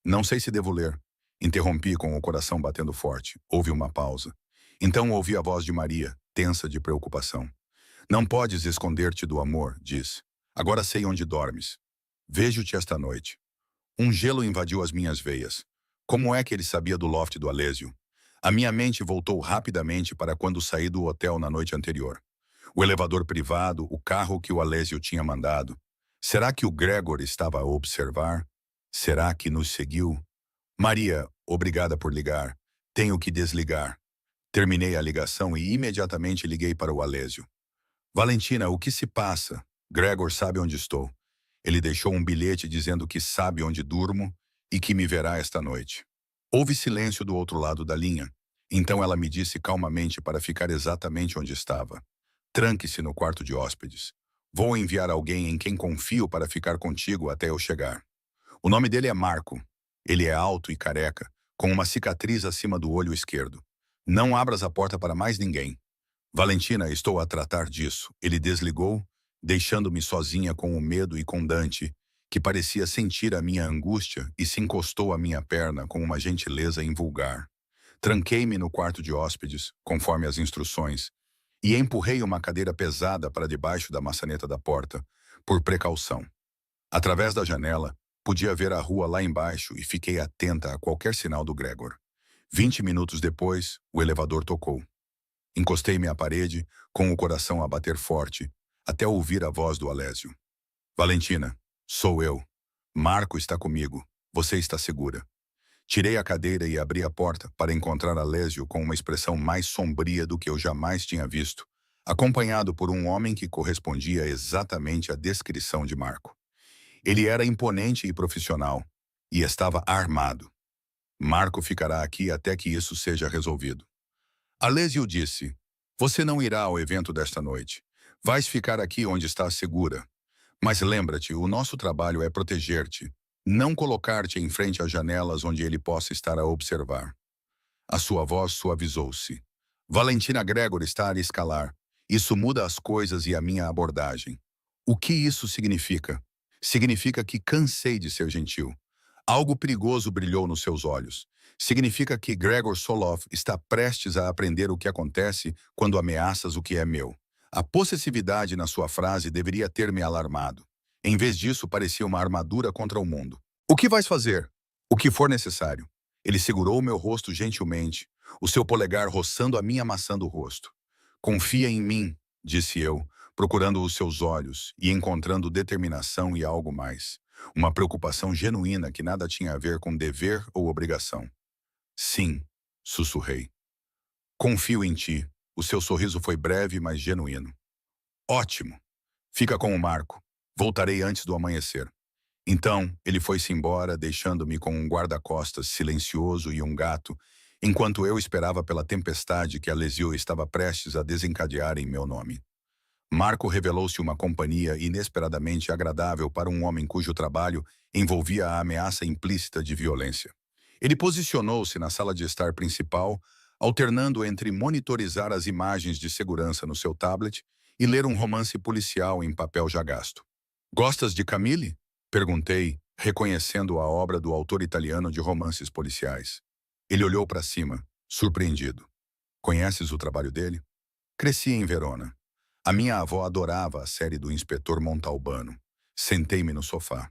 Não sei se devo ler. Interrompi com o coração batendo forte. Houve uma pausa. Então ouvi a voz de Maria, tensa de preocupação. Não podes esconder-te do amor, diz. Agora sei onde dormes. Vejo-te esta noite. Um gelo invadiu as minhas veias. Como é que ele sabia do loft do Alésio? A minha mente voltou rapidamente para quando saí do hotel na noite anterior. O elevador privado, o carro que o Alésio tinha mandado. Será que o Gregor estava a observar? Será que nos seguiu? Maria, obrigada por ligar. Tenho que desligar. Terminei a ligação e imediatamente liguei para o Alésio. Valentina, o que se passa? Gregor sabe onde estou. Ele deixou um bilhete dizendo que sabe onde durmo e que me verá esta noite. Houve silêncio do outro lado da linha. Então ela me disse calmamente para ficar exatamente onde estava. Tranque-se no quarto de hóspedes. Vou enviar alguém em quem confio para ficar contigo até eu chegar. O nome dele é Marco. Ele é alto e careca, com uma cicatriz acima do olho esquerdo. Não abras a porta para mais ninguém. Valentina, estou a tratar disso. Ele desligou, deixando-me sozinha com o medo e com Dante, que parecia sentir a minha angústia e se encostou à minha perna com uma gentileza invulgar. Tranquei-me no quarto de hóspedes, conforme as instruções, e empurrei uma cadeira pesada para debaixo da maçaneta da porta, por precaução. Através da janela, podia ver a rua lá embaixo e fiquei atenta a qualquer sinal do Gregor. 20 minutos depois, o elevador tocou. Encostei-me à parede, com o coração a bater forte, até ouvir a voz do Alésio. Valentina, sou eu. Marco está comigo. Você está segura. Tirei a cadeira e abri a porta para encontrar Alésio com uma expressão mais sombria do que eu jamais tinha visto, acompanhado por um homem que correspondia exatamente à descrição de Marco. Ele era imponente e profissional, e estava armado. Marco ficará aqui até que isso seja resolvido. Alessio disse, você não irá ao evento desta noite. Vais ficar aqui onde estás segura. Mas lembra-te, o nosso trabalho é proteger-te, não colocar-te em frente às janelas onde ele possa estar a observar. A sua voz suavizou-se. Valentina Gregor está a escalar. Isso muda as coisas e a minha abordagem. O que isso significa? Significa que cansei de ser gentil. Algo perigoso brilhou nos seus olhos. Significa que Gregor Solov está prestes a aprender o que acontece quando ameaças o que é meu. A possessividade na sua frase deveria ter me alarmado. Em vez disso, parecia uma armadura contra o mundo. O que vais fazer? O que for necessário. Ele segurou o meu rosto gentilmente, o seu polegar roçando a minha maçã do rosto. Confia em mim, disse eu, procurando os seus olhos e encontrando determinação e algo mais. Uma preocupação genuína que nada tinha a ver com dever ou obrigação. Sim, sussurrei. Confio em ti. O seu sorriso foi breve, mas genuíno. Ótimo. Fica com o Marco. Voltarei antes do amanhecer. Então, ele foi-se embora, deixando-me com um guarda-costas silencioso e um gato, enquanto eu esperava pela tempestade que Alessio estava prestes a desencadear em meu nome. Marco revelou-se uma companhia inesperadamente agradável para um homem cujo trabalho envolvia a ameaça implícita de violência. Ele posicionou-se na sala de estar principal, alternando entre monitorizar as imagens de segurança no seu tablet e ler um romance policial em papel já gasto. Gostas de Camille? Perguntei, reconhecendo a obra do autor italiano de romances policiais. Ele olhou para cima, surpreendido. Conheces o trabalho dele? Cresci em Verona. A minha avó adorava a série do Inspetor Montalbano. Sentei-me no sofá.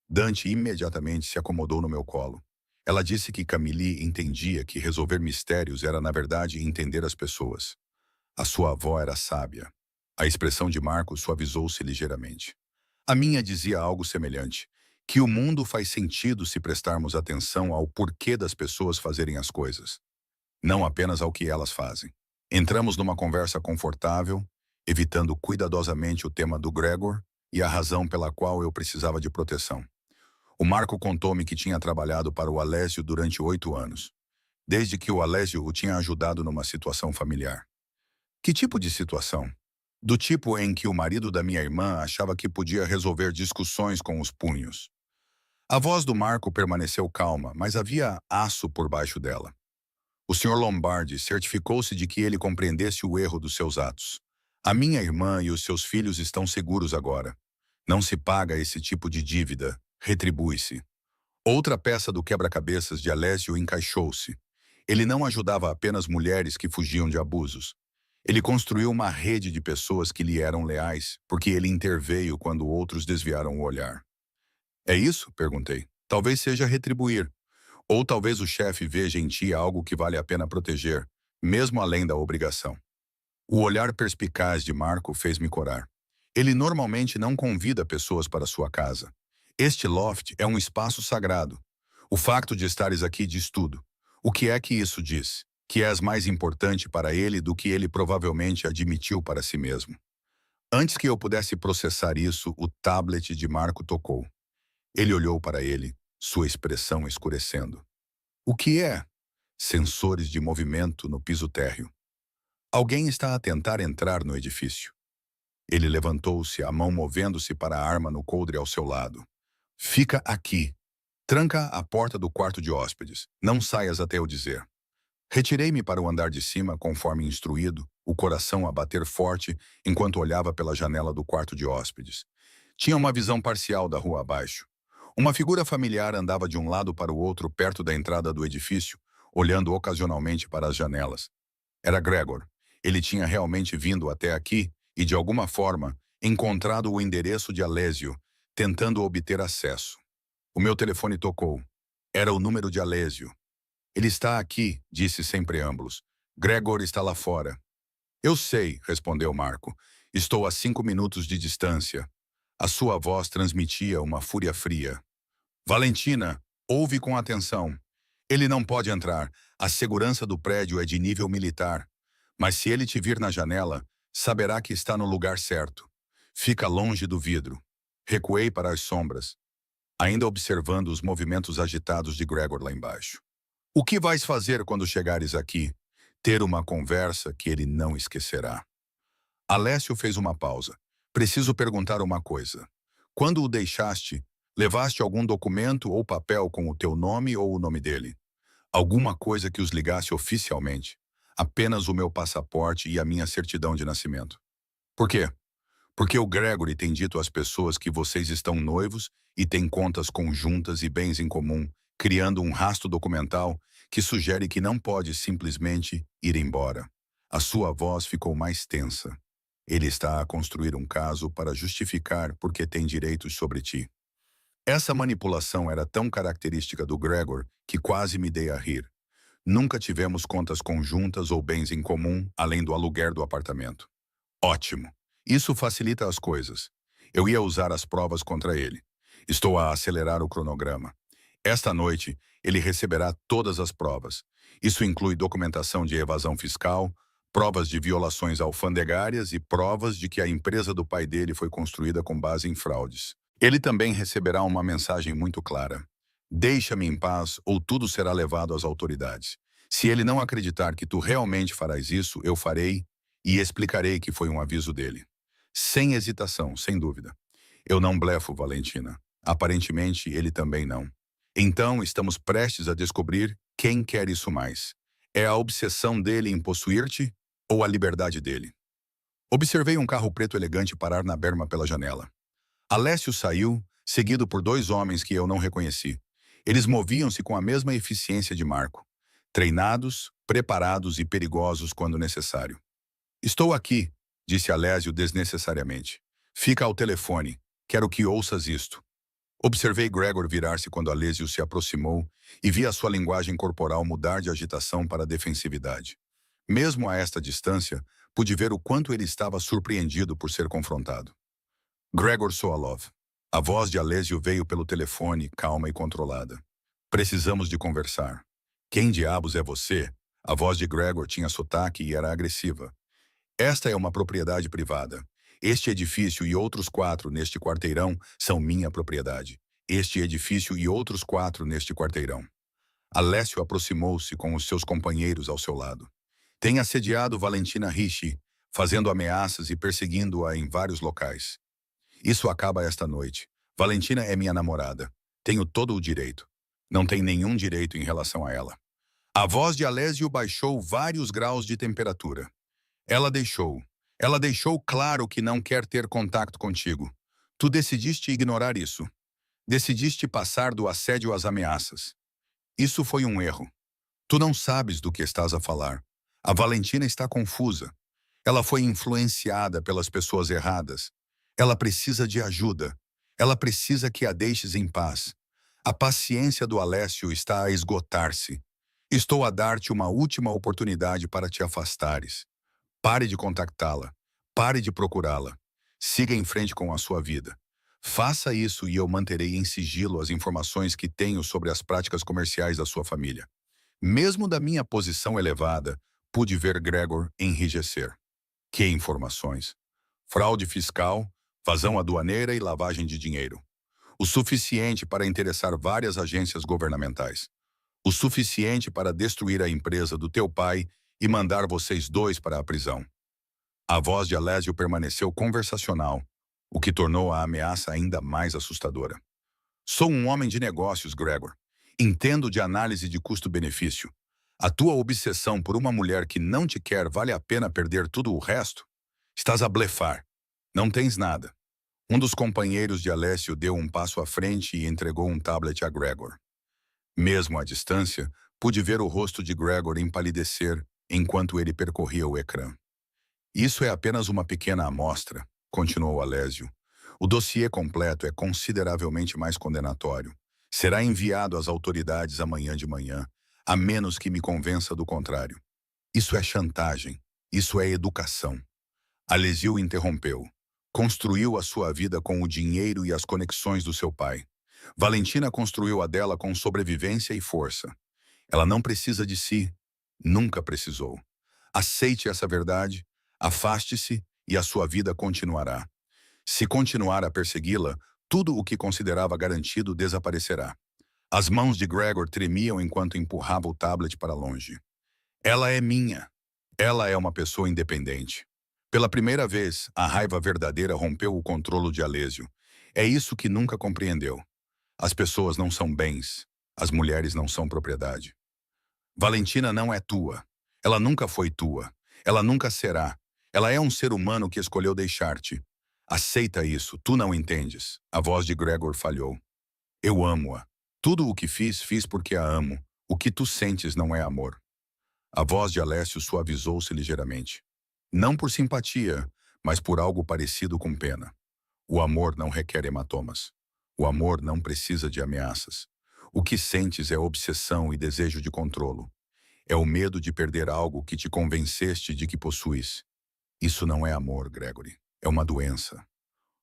Dante imediatamente se acomodou no meu colo. Ela disse que Camille entendia que resolver mistérios era, na verdade, entender as pessoas. A sua avó era sábia. A expressão de Marco suavizou-se ligeiramente. A minha dizia algo semelhante, que o mundo faz sentido se prestarmos atenção ao porquê das pessoas fazerem as coisas, não apenas ao que elas fazem. Entramos numa conversa confortável, evitando cuidadosamente o tema do Gregor e a razão pela qual eu precisava de proteção. O Marco contou-me que tinha trabalhado para o Alessio durante 8 anos, desde que o Alessio o tinha ajudado numa situação familiar. Que tipo de situação? Do tipo em que o marido da minha irmã achava que podia resolver discussões com os punhos. A voz do Marco permaneceu calma, mas havia aço por baixo dela. O Sr. Lombardi certificou-se de que ele compreendesse o erro dos seus atos. A minha irmã e os seus filhos estão seguros agora. Não se paga esse tipo de dívida, retribui-se. Outra peça do quebra-cabeças de Alessio encaixou-se. Ele não ajudava apenas mulheres que fugiam de abusos. Ele construiu uma rede de pessoas que lhe eram leais, porque ele interveio quando outros desviaram o olhar. É isso? Perguntei. Talvez seja retribuir. Ou talvez o chefe veja em ti algo que vale a pena proteger, mesmo além da obrigação. O olhar perspicaz de Marco fez-me corar. Ele normalmente não convida pessoas para sua casa. Este loft é um espaço sagrado. O facto de estares aqui diz tudo. O que é que isso diz? Que és mais importante para ele do que ele provavelmente admitiu para si mesmo. Antes que eu pudesse processar isso, o tablet de Marco tocou. Ele olhou para ele, sua expressão escurecendo. O que é? Sensores de movimento no piso térreo. Alguém está a tentar entrar no edifício. Ele levantou-se, a mão movendo-se para a arma no coldre ao seu lado. Fica aqui. Tranca a porta do quarto de hóspedes. Não saias até eu dizer. Retirei-me para o andar de cima, conforme instruído, o coração a bater forte enquanto olhava pela janela do quarto de hóspedes. Tinha uma visão parcial da rua abaixo. Uma figura familiar andava de um lado para o outro perto da entrada do edifício, olhando ocasionalmente para as janelas. Era Gregor. Ele tinha realmente vindo até aqui e, de alguma forma, encontrado o endereço de Alessio, tentando obter acesso. O meu telefone tocou. Era o número de Alessio. Ele está aqui, disse sem preâmbulos. Gregor está lá fora. Eu sei, respondeu Marco. Estou a 5 minutos de distância. A sua voz transmitia uma fúria fria. Valentina, ouve com atenção. Ele não pode entrar. A segurança do prédio é de nível militar. Mas se ele te vir na janela, Saberá que está no lugar certo. Fica longe do vidro. Recuei para as sombras, ainda observando os movimentos agitados de Gregor lá embaixo. O que vais fazer quando chegares aqui? Ter uma conversa que ele não esquecerá. Alessio fez uma pausa. Preciso perguntar uma coisa. Quando o deixaste, levaste algum documento ou papel com o teu nome ou o nome dele? Alguma coisa que os ligasse oficialmente? Apenas o meu passaporte e a minha certidão de nascimento. Por quê? Porque o Gregory tem dito às pessoas que vocês estão noivos e têm contas conjuntas e bens em comum, criando um rastro documental que sugere que não pode simplesmente ir embora. A sua voz ficou mais tensa. Ele está a construir um caso para justificar porque tem direitos sobre ti. Essa manipulação era tão característica do Gregor que quase me dei a rir. Nunca tivemos contas conjuntas ou bens em comum, além do aluguer do apartamento. Ótimo. Isso facilita as coisas. Eu ia usar as provas contra ele. Estou a acelerar o cronograma. Esta noite, ele receberá todas as provas. Isso inclui documentação de evasão fiscal, provas de violações alfandegárias e provas de que a empresa do pai dele foi construída com base em fraudes. Ele também receberá uma mensagem muito clara. Deixa-me em paz ou tudo será levado às autoridades. Se ele não acreditar que tu realmente farás isso, eu farei e explicarei que foi um aviso dele. Sem hesitação, sem dúvida. Eu não blefo, Valentina. Aparentemente, ele também não. Então, estamos prestes a descobrir quem quer isso mais. É a obsessão dele em possuir-te ou a liberdade dele? Observei um carro preto elegante parar na berma pela janela. Alessio saiu, seguido por dois homens que eu não reconheci. Eles moviam-se com a mesma eficiência de Marco. Treinados, preparados e perigosos quando necessário. Estou aqui, disse Alessio desnecessariamente. Fica ao telefone. Quero que ouças isto. Observei Gregor virar-se quando Alessio se aproximou e vi a sua linguagem corporal mudar de agitação para defensividade. Mesmo a esta distância, pude ver o quanto ele estava surpreendido por ser confrontado. Gregor Soalov. A voz de Alessio veio pelo telefone, calma e controlada. Precisamos de conversar. Quem diabos é você? A voz de Gregor tinha sotaque e era agressiva. Esta é uma propriedade privada. Este edifício e outros 4 neste quarteirão são minha propriedade. Este edifício e outros 4 neste quarteirão. Alessio aproximou-se com os seus companheiros ao seu lado. Tem assediado Valentina Ricci, fazendo ameaças e perseguindo-a em vários locais. Isso acaba esta noite. Valentina é minha namorada. Tenho todo o direito. Não tem nenhum direito em relação a ela. A voz de Alessio baixou vários graus de temperatura. Ela deixou claro que não quer ter contato contigo. Tu decidiste ignorar isso. Decidiste passar do assédio às ameaças. Isso foi um erro. Tu não sabes do que estás a falar. A Valentina está confusa. Ela foi influenciada pelas pessoas erradas. Ela precisa de ajuda. Ela precisa que a deixes em paz. A paciência do Alessio está a esgotar-se. Estou a dar-te uma última oportunidade para te afastares. Pare de contactá-la. Pare de procurá-la. Siga em frente com a sua vida. Faça isso e eu manterei em sigilo as informações que tenho sobre as práticas comerciais da sua família. Mesmo da minha posição elevada, pude ver Gregor enrijecer. Que informações? Fraude fiscal, vazão aduaneira e lavagem de dinheiro. O suficiente para interessar várias agências governamentais. O suficiente para destruir a empresa do teu pai e mandar vocês dois para a prisão. A voz de Alessio permaneceu conversacional, o que tornou a ameaça ainda mais assustadora. Sou um homem de negócios, Gregor. Entendo de análise de custo-benefício. A tua obsessão por uma mulher que não te quer vale a pena perder tudo o resto? Estás a blefar. Não tens nada. Um dos companheiros de Alessio deu um passo à frente e entregou um tablet a Gregor. Mesmo à distância, pude ver o rosto de Gregor empalidecer enquanto ele percorria o ecrã. Isso é apenas uma pequena amostra, continuou Alessio. O dossiê completo é consideravelmente mais condenatório. Será enviado às autoridades amanhã de manhã, a menos que me convença do contrário. Isso é chantagem. Isso é educação. Alessio interrompeu. Construiu a sua vida com o dinheiro e as conexões do seu pai. Valentina construiu a dela com sobrevivência e força. Ela não precisa de si. Nunca precisou. Aceite essa verdade. Afaste-se e a sua vida continuará. Se continuar a persegui-la, tudo o que considerava garantido desaparecerá. As mãos de Gregor tremiam enquanto empurrava o tablet para longe. Ela é minha. Ela é uma pessoa independente. Pela primeira vez, a raiva verdadeira rompeu o controlo de Alésio. É isso que nunca compreendeu. As pessoas não são bens. As mulheres não são propriedade. Valentina não é tua. Ela nunca foi tua. Ela nunca será. Ela é um ser humano que escolheu deixar-te. Aceita isso, tu não entendes. A voz de Gregor falhou. Eu amo-a. Tudo o que fiz, fiz porque a amo. O que tu sentes não é amor. A voz de Alessio suavizou-se ligeiramente. Não por simpatia, mas por algo parecido com pena. O amor não requer hematomas. O amor não precisa de ameaças. O que sentes é obsessão e desejo de controlo. É o medo de perder algo que te convenceste de que possuis. Isso não é amor, Gregory. É uma doença.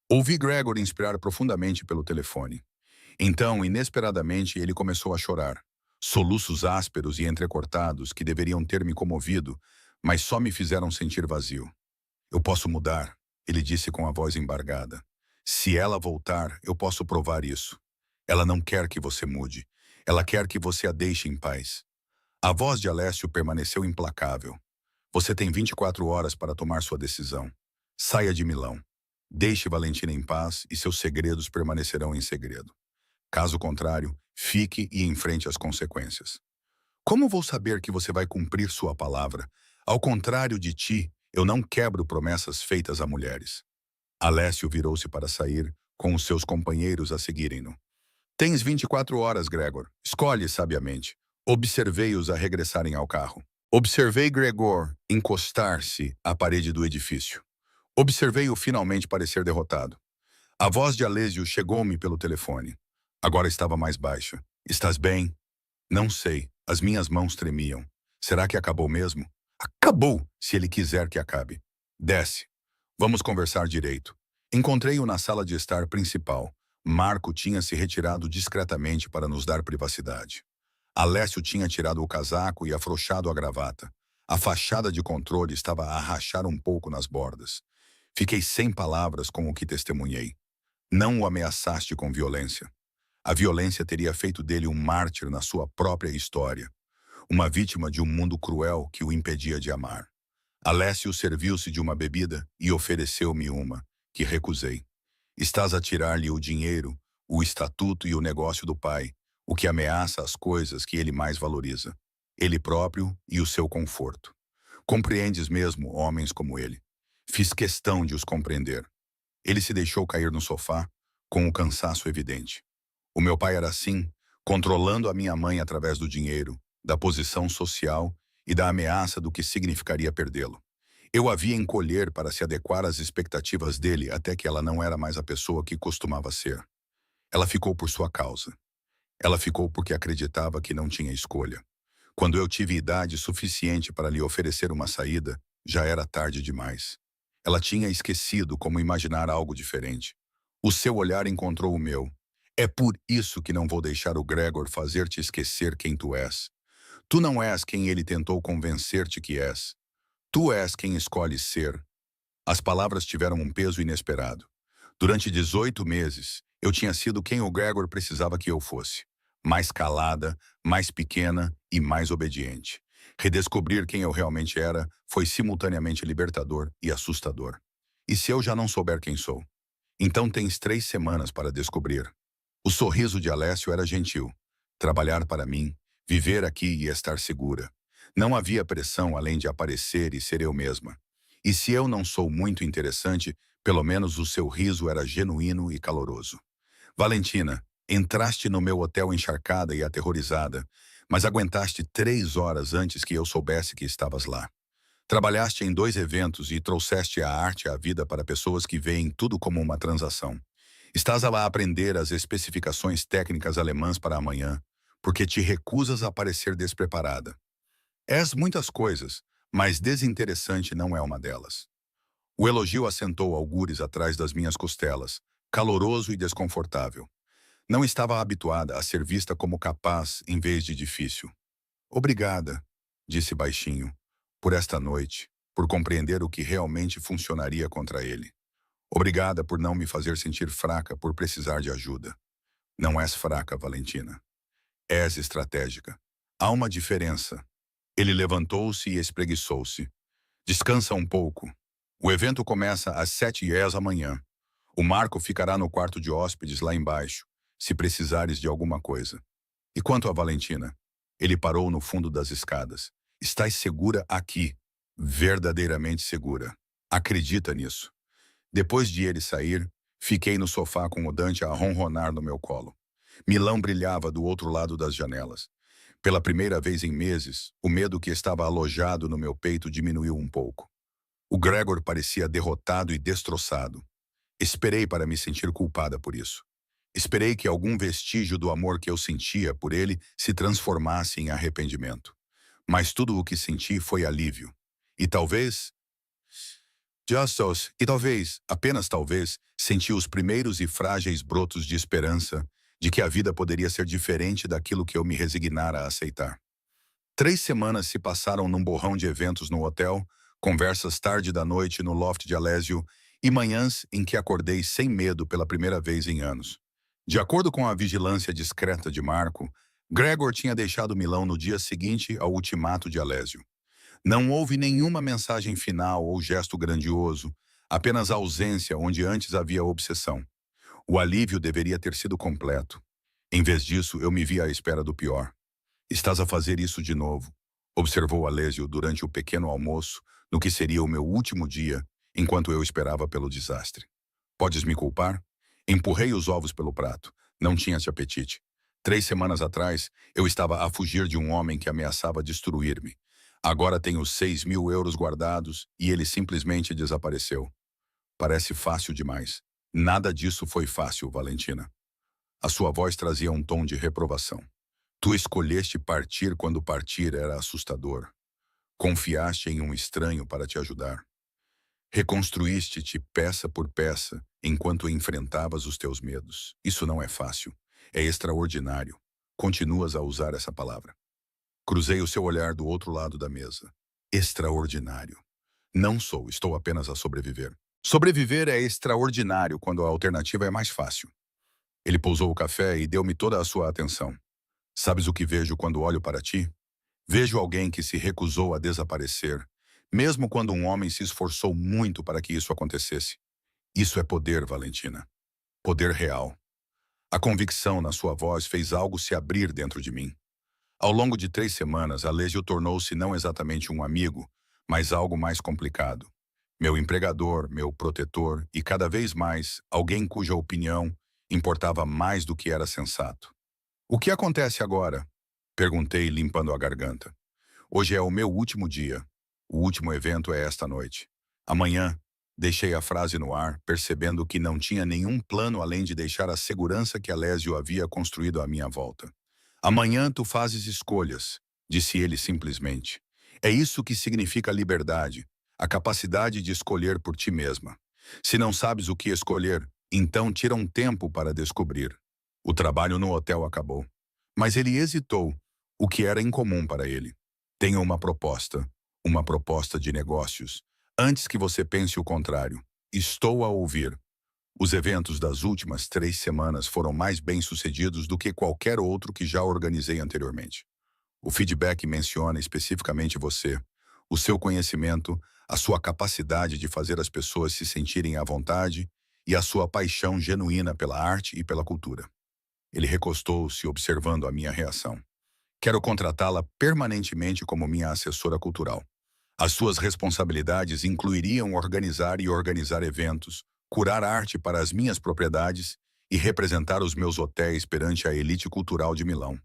Ouvi Gregory inspirar profundamente pelo telefone. Então, inesperadamente, ele começou a chorar. Soluços ásperos e entrecortados que deveriam ter me comovido, mas só me fizeram sentir vazio. Eu posso mudar, ele disse com a voz embargada. Se ela voltar, eu posso provar isso. Ela não quer que você mude. Ela quer que você a deixe em paz. A voz de Alessio permaneceu implacável. Você tem 24 horas para tomar sua decisão. Saia de Milão. Deixe Valentina em paz e seus segredos permanecerão em segredo. Caso contrário, fique e enfrente as consequências. Como vou saber que você vai cumprir sua palavra? Ao contrário de ti, eu não quebro promessas feitas a mulheres. Alessio virou-se para sair, com os seus companheiros a seguirem-no. Tens 24 horas, Gregor. Escolhe sabiamente. Observei-os a regressarem ao carro. Observei Gregor encostar-se à parede do edifício. Observei-o finalmente parecer derrotado. A voz de Alessio chegou-me pelo telefone. Agora estava mais baixa. Estás bem? Não sei. As minhas mãos tremiam. Será que acabou mesmo? Acabou, se ele quiser que acabe. Desce. Vamos conversar direito. Encontrei-o na sala de estar principal. Marco tinha se retirado discretamente para nos dar privacidade. Alessio tinha tirado o casaco e afrouxado a gravata. A fachada de controle estava a rachar um pouco nas bordas. Fiquei sem palavras com o que testemunhei. Não o ameaçaste com violência. A violência teria feito dele um mártir na sua própria história. Uma vítima de um mundo cruel que o impedia de amar. Alessio serviu-se de uma bebida e ofereceu-me uma, que recusei. Estás a tirar-lhe o dinheiro, o estatuto e o negócio do pai, o que ameaça as coisas que ele mais valoriza. Ele próprio e o seu conforto. Compreendes mesmo homens como ele. Fiz questão de os compreender. Ele se deixou cair no sofá, com o cansaço evidente. O meu pai era assim, controlando a minha mãe através do dinheiro, da posição social e da ameaça do que significaria perdê-lo. Eu a via encolher para se adequar às expectativas dele até que ela não era mais a pessoa que costumava ser. Ela ficou por sua causa. Ela ficou porque acreditava que não tinha escolha. Quando eu tive idade suficiente para lhe oferecer uma saída, já era tarde demais. Ela tinha esquecido como imaginar algo diferente. O seu olhar encontrou o meu. É por isso que não vou deixar o Gregor fazer-te esquecer quem tu és. Tu não és quem ele tentou convencer-te que és. Tu és quem escolhes ser. As palavras tiveram um peso inesperado. Durante 18 meses, eu tinha sido quem o Gregor precisava que eu fosse. Mais calada, mais pequena e mais obediente. Redescobrir quem eu realmente era foi simultaneamente libertador e assustador. E se eu já não souber quem sou? Então tens 3 semanas para descobrir. O sorriso de Alessio era gentil. Trabalhar para mim, viver aqui e estar segura. Não havia pressão além de aparecer e ser eu mesma. E se eu não sou muito interessante, pelo menos o seu riso era genuíno e caloroso. Valentina, entraste no meu hotel encharcada e aterrorizada, mas aguentaste 3 horas antes que eu soubesse que estavas lá. Trabalhaste em 2 eventos e trouxeste a arte e a vida para pessoas que veem tudo como uma transação. Estás a aprender as especificações técnicas alemãs para amanhã, porque te recusas a parecer despreparada. És muitas coisas, mas desinteressante não é uma delas. O elogio assentou algures atrás das minhas costelas, caloroso e desconfortável. Não estava habituada a ser vista como capaz em vez de difícil. Obrigada, disse baixinho, por esta noite. por compreender o que realmente funcionaria contra ele. Obrigada por não me fazer sentir fraca por precisar de ajuda. Não és fraca, Valentina. És estratégica. Há uma diferença. Ele levantou-se e espreguiçou-se. Descansa um pouco. O evento começa às 7h da manhã. O Marco ficará no quarto de hóspedes lá embaixo, se precisares de alguma coisa. E quanto a Valentina? Ele parou no fundo das escadas. Estás segura aqui. Verdadeiramente segura. Acredita nisso. Depois de ele sair, fiquei no sofá com o Dante a ronronar no meu colo. Milão brilhava do outro lado das janelas. Pela primeira vez em meses, o medo que estava alojado no meu peito diminuiu um pouco. O Gregor parecia derrotado e destroçado. Esperei para me sentir culpada por isso. Esperei que algum vestígio do amor que eu sentia por ele se transformasse em arrependimento. Mas tudo o que senti foi alívio. E talvez, apenas talvez, senti os primeiros e frágeis brotos de esperança de que a vida poderia ser diferente daquilo que eu me resignara a aceitar. 3 semanas se passaram num borrão de eventos no hotel, conversas tarde da noite no loft de Alésio e manhãs em que acordei sem medo pela primeira vez em anos. De acordo com a vigilância discreta de Marco, Gregor tinha deixado Milão no dia seguinte ao ultimato de Alésio. Não houve nenhuma mensagem final ou gesto grandioso, apenas ausência onde antes havia obsessão. O alívio deveria ter sido completo. Em vez disso, eu me vi à espera do pior. Estás a fazer isso de novo, observou Alésio durante o pequeno almoço, no que seria o meu último dia, enquanto eu esperava pelo desastre. Podes me culpar? Empurrei os ovos pelo prato. Não tinha-se apetite. 3 semanas atrás, eu estava a fugir de um homem que ameaçava destruir-me. Agora tenho 6.000 euros guardados e ele simplesmente desapareceu. Parece fácil demais. Nada disso foi fácil, Valentina. A sua voz trazia um tom de reprovação. Tu escolheste partir quando partir era assustador. Confiaste em um estranho para te ajudar. Reconstruíste-te peça por peça enquanto enfrentavas os teus medos. Isso não é fácil. É extraordinário. Continuas a usar essa palavra. Cruzei o seu olhar do outro lado da mesa. Extraordinário. Não sou, estou apenas a sobreviver. Sobreviver é extraordinário quando a alternativa é mais fácil. Ele pousou o café e deu-me toda a sua atenção. Sabes o que vejo quando olho para ti? Vejo alguém que se recusou a desaparecer, mesmo quando um homem se esforçou muito para que isso acontecesse. Isso é poder, Valentina. Poder real. A convicção na sua voz fez algo se abrir dentro de mim. Ao longo de 3 semanas, Alésio tornou-se não exatamente um amigo, mas algo mais complicado. Meu empregador, meu protetor e, cada vez mais, alguém cuja opinião importava mais do que era sensato. O que acontece agora? Perguntei, limpando a garganta. Hoje é o meu último dia. O último evento é esta noite. Amanhã, deixei a frase no ar, percebendo que não tinha nenhum plano além de deixar a segurança que Alésio havia construído à minha volta. Amanhã tu fazes escolhas, disse ele simplesmente. É isso que significa liberdade, a capacidade de escolher por ti mesma. Se não sabes o que escolher, então tira um tempo para descobrir. O trabalho no hotel acabou. Mas ele hesitou, o que era incomum para ele. Tenho uma proposta de negócios. Antes que você pense o contrário, estou a ouvir. Os eventos das últimas 3 semanas foram mais bem-sucedidos do que qualquer outro que já organizei anteriormente. O feedback menciona especificamente você, o seu conhecimento, a sua capacidade de fazer as pessoas se sentirem à vontade e a sua paixão genuína pela arte e pela cultura. Ele recostou-se observando a minha reação. Quero contratá-la permanentemente como minha assessora cultural. As suas responsabilidades incluiriam organizar eventos, curar arte para as minhas propriedades e representar os meus hotéis perante a elite cultural de Milão.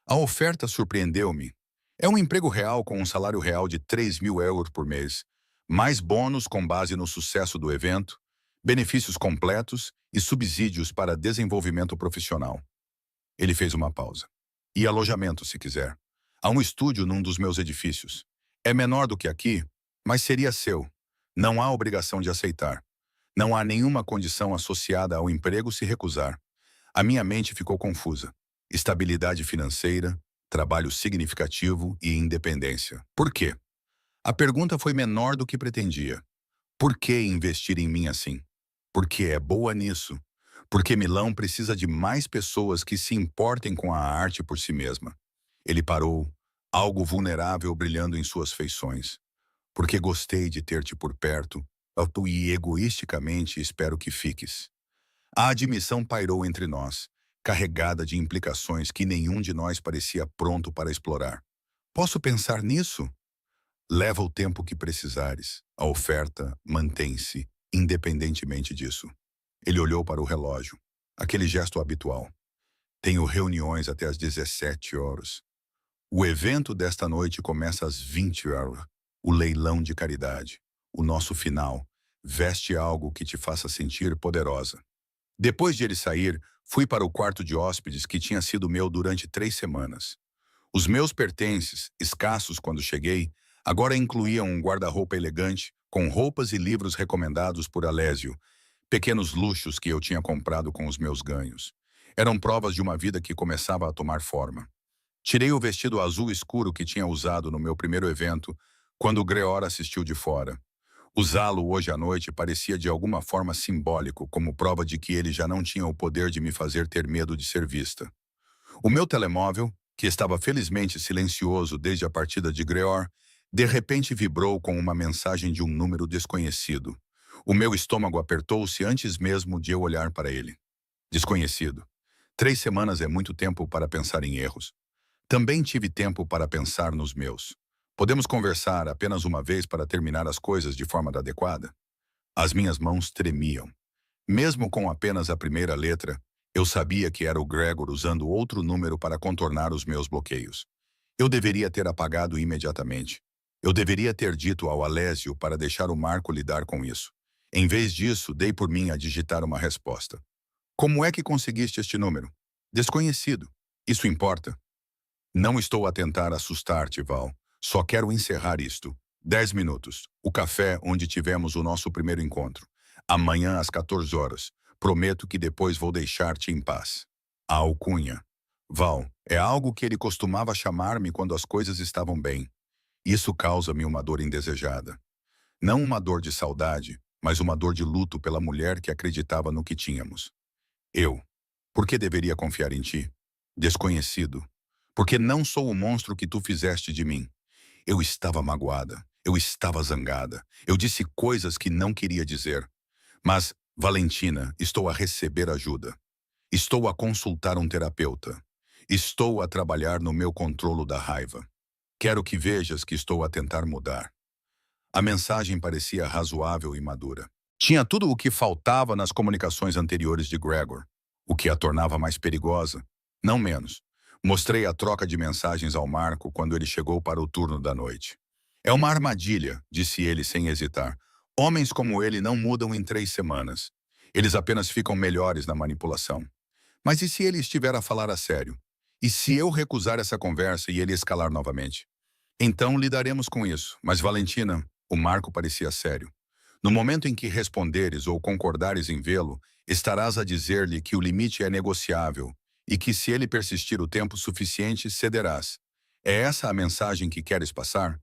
A oferta surpreendeu-me. É um emprego real com um salário real de 3.000 euros por mês, mais bônus com base no sucesso do evento, benefícios completos e subsídios para desenvolvimento profissional. Ele fez uma pausa. E alojamento, se quiser. Há um estúdio num dos meus edifícios. É menor do que aqui, mas seria seu. Não há obrigação de aceitar. Não há nenhuma condição associada ao emprego se recusar. A minha mente ficou confusa. Estabilidade financeira, trabalho significativo e independência. Por quê? A pergunta foi menor do que pretendia. Por que investir em mim assim? Porque é boa nisso. Porque Milão precisa de mais pessoas que se importem com a arte por si mesma. Ele parou, algo vulnerável brilhando em suas feições. Porque gostei de ter-te por perto, e egoisticamente espero que fiques. A admissão pairou entre nós, carregada de implicações que nenhum de nós parecia pronto para explorar. Posso pensar nisso? Leva o tempo que precisares. A oferta mantém-se, independentemente disso. Ele olhou para o relógio. Aquele gesto habitual. Tenho reuniões até às 17 horas. O evento desta noite começa às 20 horas. O leilão de caridade. O nosso final. Veste algo que te faça sentir poderosa. Depois de ele sair, fui para o quarto de hóspedes que tinha sido meu durante 3 semanas. Os meus pertences, escassos quando cheguei, agora incluíam um guarda-roupa elegante, com roupas e livros recomendados por Alésio, pequenos luxos que eu tinha comprado com os meus ganhos. Eram provas de uma vida que começava a tomar forma. Tirei o vestido azul escuro que tinha usado no meu primeiro evento, quando o Greor assistiu de fora. Usá-lo hoje à noite parecia de alguma forma simbólico, como prova de que ele já não tinha o poder de me fazer ter medo de ser vista. O meu telemóvel, que estava felizmente silencioso desde a partida de Greor, de repente vibrou com uma mensagem de um número desconhecido. O meu estômago apertou-se antes mesmo de eu olhar para ele. Desconhecido. 3 semanas é muito tempo para pensar em erros. Também tive tempo para pensar nos meus. Podemos conversar apenas uma vez para terminar as coisas de forma adequada? As minhas mãos tremiam. Mesmo com apenas a primeira letra, eu sabia que era o Gregor usando outro número para contornar os meus bloqueios. Eu deveria ter apagado imediatamente. Eu deveria ter dito ao Alésio para deixar o Marco lidar com isso. Em vez disso, dei por mim a digitar uma resposta. Como é que conseguiste este número? Desconhecido. Isso importa? Não estou a tentar assustar-te, Val. Só quero encerrar isto. 10 minutos. O café onde tivemos o nosso primeiro encontro. Amanhã às 14 horas. Prometo que depois vou deixar-te em paz. A alcunha. Val, é algo que ele costumava chamar-me quando as coisas estavam bem. Isso causa-me uma dor indesejada. Não uma dor de saudade, mas uma dor de luto pela mulher que acreditava no que tínhamos. Eu. Por que deveria confiar em ti? Desconhecido. Porque não sou o monstro que tu fizeste de mim. Eu estava magoada. Eu estava zangada. Eu disse coisas que não queria dizer. Mas, Valentina, estou a receber ajuda. Estou a consultar um terapeuta. Estou a trabalhar no meu controlo da raiva. Quero que vejas que estou a tentar mudar. A mensagem parecia razoável e madura. Tinha tudo o que faltava nas comunicações anteriores de Gregor, o que a tornava mais perigosa, não menos. Mostrei a troca de mensagens ao Marco quando ele chegou para o turno da noite. É uma armadilha, disse ele sem hesitar. Homens como ele não mudam em 3 semanas. Eles apenas ficam melhores na manipulação. Mas e se ele estiver a falar a sério? E se eu recusar essa conversa e ele escalar novamente? Então lidaremos com isso. Mas Valentina, o Marco parecia sério. No momento em que responderes ou concordares em vê-lo, estarás a dizer-lhe que o limite é negociável e que se ele persistir o tempo suficiente, cederás. É essa a mensagem que queres passar?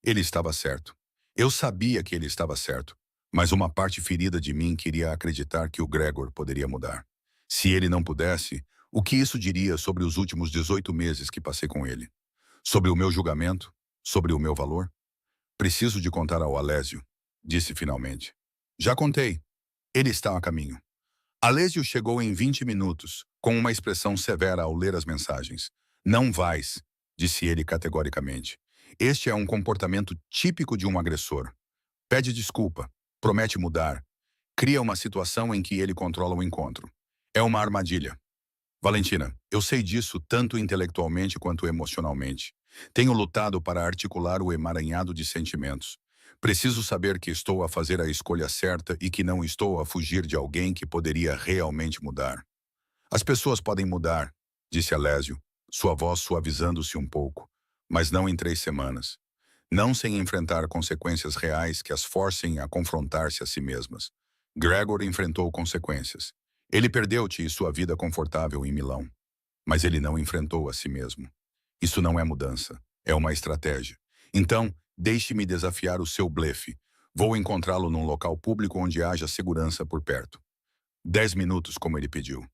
Ele estava certo. Eu sabia que ele estava certo, mas uma parte ferida de mim queria acreditar que o Gregor poderia mudar. Se ele não pudesse, o que isso diria sobre os últimos 18 meses que passei com ele? Sobre o meu julgamento? Sobre o meu valor? Preciso de contar ao Alésio, disse finalmente. Já contei. Ele está a caminho. Alésio chegou em 20 minutos, com uma expressão severa ao ler as mensagens. Não vais, disse ele categoricamente. Este é um comportamento típico de um agressor. Pede desculpa, promete mudar, cria uma situação em que ele controla o encontro. É uma armadilha. Valentina, eu sei disso tanto intelectualmente quanto emocionalmente. Tenho lutado para articular o emaranhado de sentimentos. Preciso saber que estou a fazer a escolha certa e que não estou a fugir de alguém que poderia realmente mudar. As pessoas podem mudar, disse Alésio, sua voz suavizando-se um pouco, mas não em 3 semanas. Não sem enfrentar consequências reais que as forcem a confrontar-se a si mesmas. Gregor enfrentou consequências. Ele perdeu-te e sua vida confortável em Milão. Mas ele não enfrentou a si mesmo. Isso não é mudança, é uma estratégia. Então, deixe-me desafiar o seu blefe. Vou encontrá-lo num local público onde haja segurança por perto. 10 minutos, como ele pediu.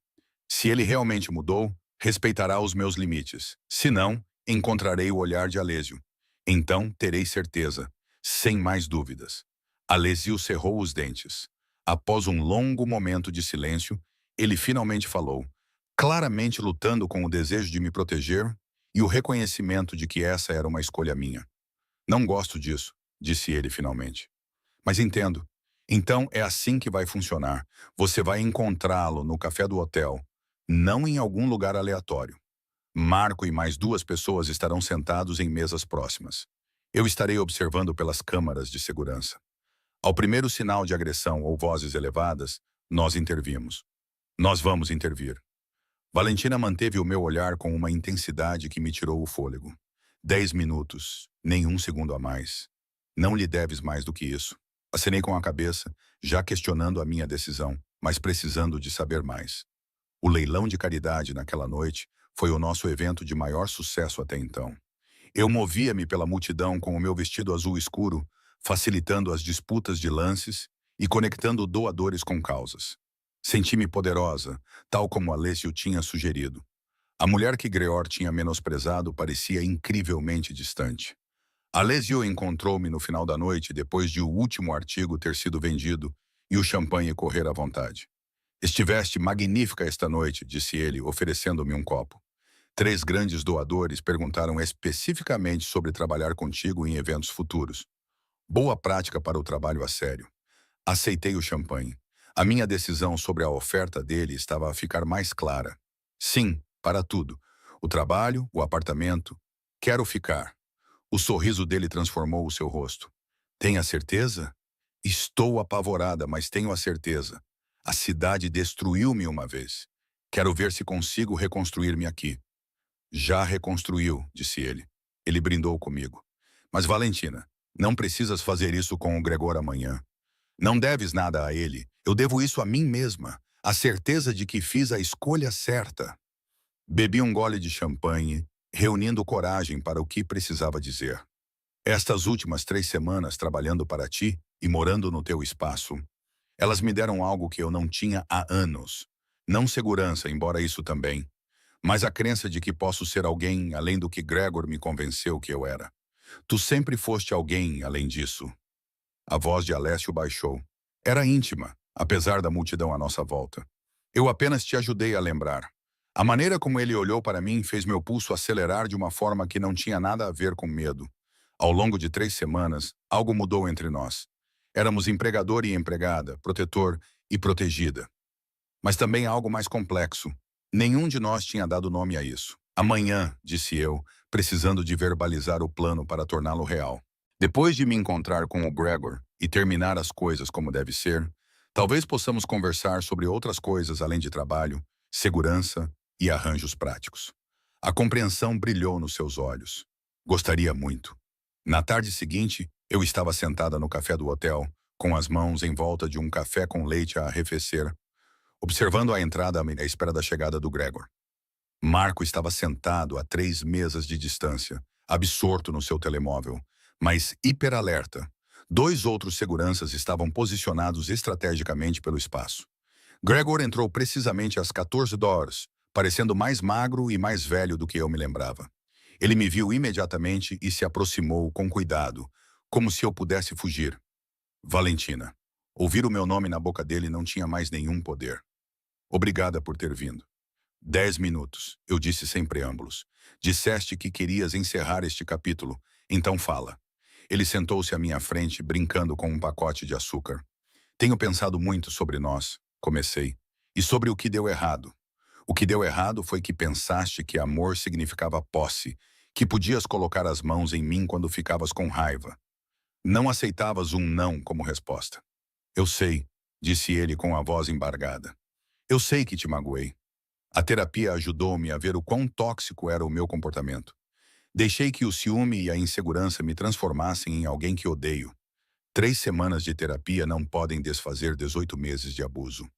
Se ele realmente mudou, respeitará os meus limites. Se não, encontrarei o olhar de Alésio. Então terei certeza, sem mais dúvidas. Alésio cerrou os dentes. Após um longo momento de silêncio, ele finalmente falou, claramente lutando com o desejo de me proteger e o reconhecimento de que essa era uma escolha minha. Não gosto disso, disse ele finalmente. Mas entendo. Então é assim que vai funcionar. Você vai encontrá-lo no café do hotel, não em algum lugar aleatório. Marco e mais 2 pessoas estarão sentados em mesas próximas. Eu estarei observando pelas câmaras de segurança. Ao primeiro sinal de agressão ou vozes elevadas, nós intervimos. Nós vamos intervir. Valentina manteve o meu olhar com uma intensidade que me tirou o fôlego. 10 minutos, nenhum segundo a mais. Não lhe deves mais do que isso. Acenei com a cabeça, já questionando a minha decisão, mas precisando de saber mais. O leilão de caridade naquela noite foi o nosso evento de maior sucesso até então. Eu movia-me pela multidão com o meu vestido azul escuro, facilitando as disputas de lances e conectando doadores com causas. Senti-me poderosa, tal como Alessio tinha sugerido. A mulher que Greor tinha menosprezado parecia incrivelmente distante. Alessio encontrou-me no final da noite depois de o último artigo ter sido vendido e o champanhe correr à vontade. Estiveste magnífica esta noite, disse ele, oferecendo-me um copo. 3 grandes doadores perguntaram especificamente sobre trabalhar contigo em eventos futuros. Boa prática para o trabalho a sério. Aceitei o champanhe. A minha decisão sobre a oferta dele estava a ficar mais clara. Sim, para tudo. O trabalho, o apartamento. Quero ficar. O sorriso dele transformou o seu rosto. Tem a certeza? Estou apavorada, mas tenho a certeza. A cidade destruiu-me uma vez. Quero ver se consigo reconstruir-me aqui. Já reconstruiu, disse ele. Ele brindou comigo. Mas, Valentina, não precisas fazer isso com o Gregor amanhã. Não deves nada a ele. Eu devo isso a mim mesma. A certeza de que fiz a escolha certa. Bebi um gole de champanhe, reunindo coragem para o que precisava dizer. Estas últimas 3 semanas trabalhando para ti e morando no teu espaço, elas me deram algo que eu não tinha há anos. Não segurança, embora isso também, mas a crença de que posso ser alguém além do que Gregor me convenceu que eu era. Tu sempre foste alguém além disso. A voz de Alessio baixou. Era íntima, apesar da multidão à nossa volta. Eu apenas te ajudei a lembrar. A maneira como ele olhou para mim fez meu pulso acelerar de uma forma que não tinha nada a ver com medo. Ao longo de 3 semanas, algo mudou entre nós. Éramos empregador e empregada, protetor e protegida. Mas também algo mais complexo. Nenhum de nós tinha dado nome a isso. Amanhã, disse eu, precisando de verbalizar o plano para torná-lo real. Depois de me encontrar com o Gregor e terminar as coisas como deve ser, talvez possamos conversar sobre outras coisas além de trabalho, segurança e arranjos práticos. A compreensão brilhou nos seus olhos. Gostaria muito. Na tarde seguinte, eu estava sentada no café do hotel, com as mãos em volta de um café com leite a arrefecer, observando a entrada à espera da chegada do Gregor. Marco estava sentado a 3 mesas de distância, absorto no seu telemóvel, mas hiperalerta. 2 outros seguranças estavam posicionados estrategicamente pelo espaço. Gregor entrou precisamente às 14 horas, parecendo mais magro e mais velho do que eu me lembrava. Ele me viu imediatamente e se aproximou com cuidado, como se eu pudesse fugir. Valentina. Ouvir o meu nome na boca dele não tinha mais nenhum poder. Obrigada por ter vindo. 10 minutos, eu disse sem preâmbulos. Disseste que querias encerrar este capítulo, então fala. Ele sentou-se à minha frente, brincando com um pacote de açúcar. Tenho pensado muito sobre nós, comecei, e sobre o que deu errado. O que deu errado foi que pensaste que amor significava posse, que podias colocar as mãos em mim quando ficavas com raiva. Não aceitavas um não como resposta. Eu sei, disse ele com a voz embargada. Eu sei que te magoei. A terapia ajudou-me a ver o quão tóxico era o meu comportamento. Deixei que o ciúme e a insegurança me transformassem em alguém que odeio. 3 semanas de terapia não podem desfazer 18 meses de abuso.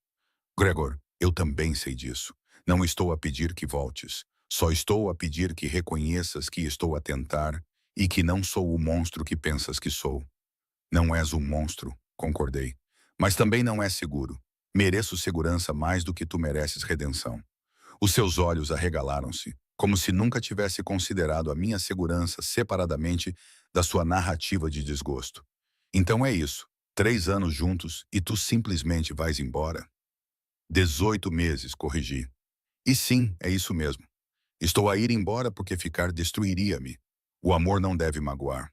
Gregor, eu também sei disso. Não estou a pedir que voltes. Só estou a pedir que reconheças que estou a tentar e que não sou o monstro que pensas que sou. Não és um monstro, concordei. Mas também não é seguro. Mereço segurança mais do que tu mereces redenção. Os seus olhos arregalaram-se, como se nunca tivesse considerado a minha segurança separadamente da sua narrativa de desgosto. Então é isso. 3 anos juntos e tu simplesmente vais embora? 18 meses, corrigi. E sim, é isso mesmo. Estou a ir embora porque ficar destruiria-me. O amor não deve magoar.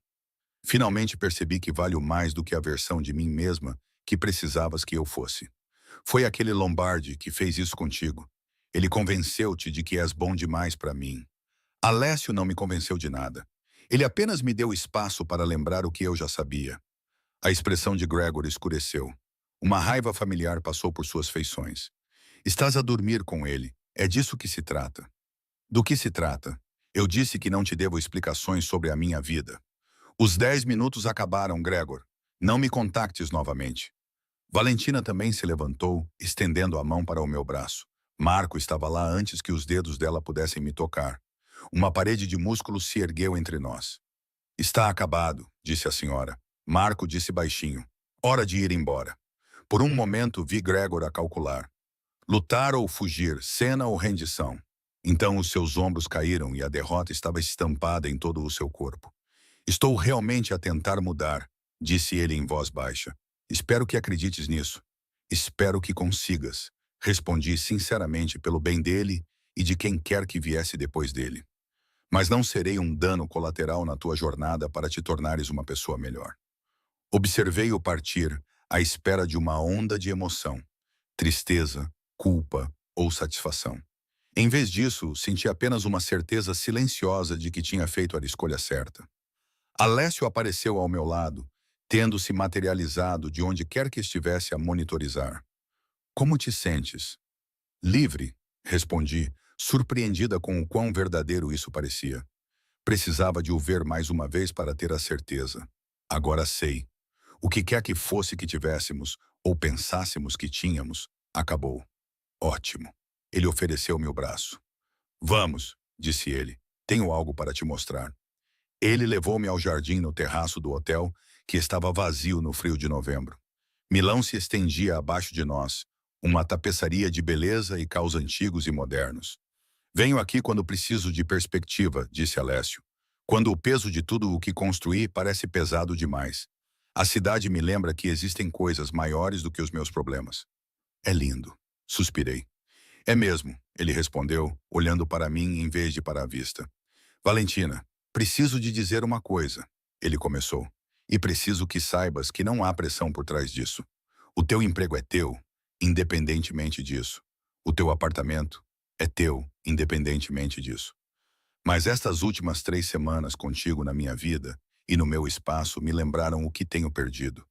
Finalmente percebi que valho mais do que a versão de mim mesma que precisavas que eu fosse. Foi aquele Lombardi que fez isso contigo. Ele convenceu-te de que és bom demais para mim. Alessio não me convenceu de nada. Ele apenas me deu espaço para lembrar o que eu já sabia. A expressão de Gregor escureceu. Uma raiva familiar passou por suas feições. Estás a dormir com ele. É disso que se trata. Do que se trata? Eu disse que não te devo explicações sobre a minha vida. Os 10 minutos acabaram, Gregor. Não me contactes novamente. Valentina também se levantou, estendendo a mão para o meu braço. Marco estava lá antes que os dedos dela pudessem me tocar. Uma parede de músculos se ergueu entre nós. Está acabado, disse a senhora. Marco disse baixinho. Hora de ir embora. Por um momento vi Gregor a calcular. Lutar ou fugir, cena ou rendição. Então os seus ombros caíram e a derrota estava estampada em todo o seu corpo. Estou realmente a tentar mudar, disse ele em voz baixa. Espero que acredites nisso. Espero que consigas. Respondi sinceramente pelo bem dele e de quem quer que viesse depois dele. Mas não serei um dano colateral na tua jornada para te tornares uma pessoa melhor. Observei-o partir à espera de uma onda de emoção, tristeza, culpa ou satisfação. Em vez disso, senti apenas uma certeza silenciosa de que tinha feito a escolha certa. Alessio apareceu ao meu lado, tendo se materializado de onde quer que estivesse a monitorizar. Como te sentes? Livre, respondi, surpreendida com o quão verdadeiro isso parecia. Precisava de o ver mais uma vez para ter a certeza. Agora sei. O que quer que fosse que tivéssemos, ou pensássemos que tínhamos, acabou. Ótimo. Ele ofereceu-me o braço. Vamos, disse ele. Tenho algo para te mostrar. Ele levou-me ao jardim no terraço do hotel, que estava vazio no frio de novembro. Milão se estendia abaixo de nós, uma tapeçaria de beleza e caos antigos e modernos. Venho aqui quando preciso de perspectiva, disse Alessio. Quando o peso de tudo o que construí parece pesado demais. A cidade me lembra que existem coisas maiores do que os meus problemas. É lindo, suspirei. É mesmo, ele respondeu, olhando para mim em vez de para a vista. Valentina, preciso de dizer uma coisa, ele começou. E preciso que saibas que não há pressão por trás disso. O teu emprego é teu, independentemente disso. O teu apartamento é teu, independentemente disso. Mas estas últimas 3 semanas contigo na minha vida e no meu espaço me lembraram o que tenho perdido.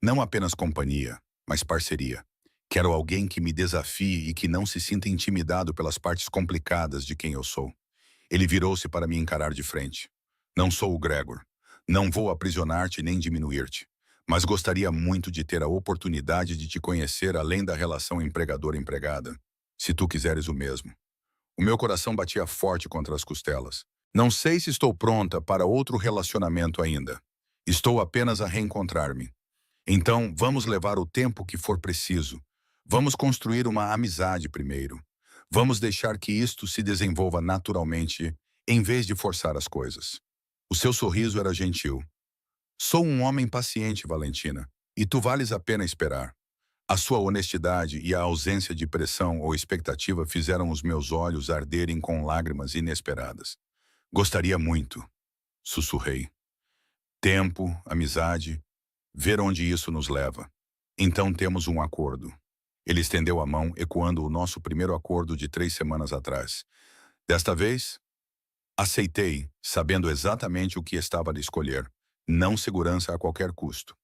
Não apenas companhia, mas parceria. Quero alguém que me desafie e que não se sinta intimidado pelas partes complicadas de quem eu sou. Ele virou-se para me encarar de frente. Não sou o Gregor. Não vou aprisionar-te nem diminuir-te. Mas gostaria muito de ter a oportunidade de te conhecer além da relação empregador-empregada. Se tu quiseres o mesmo. O meu coração batia forte contra as costelas. Não sei se estou pronta para outro relacionamento ainda. Estou apenas a reencontrar-me. Então, vamos levar o tempo que for preciso. Vamos construir uma amizade primeiro. Vamos deixar que isto se desenvolva naturalmente, em vez de forçar as coisas. O seu sorriso era gentil. Sou um homem paciente, Valentina, e tu vales a pena esperar. A sua honestidade e a ausência de pressão ou expectativa fizeram os meus olhos arderem com lágrimas inesperadas. Gostaria muito, sussurrei. Tempo, amizade, ver onde isso nos leva. Então temos um acordo. Ele estendeu a mão, ecoando o nosso primeiro acordo de 3 semanas atrás. Desta vez, aceitei, sabendo exatamente o que estava a escolher. Não segurança a qualquer custo.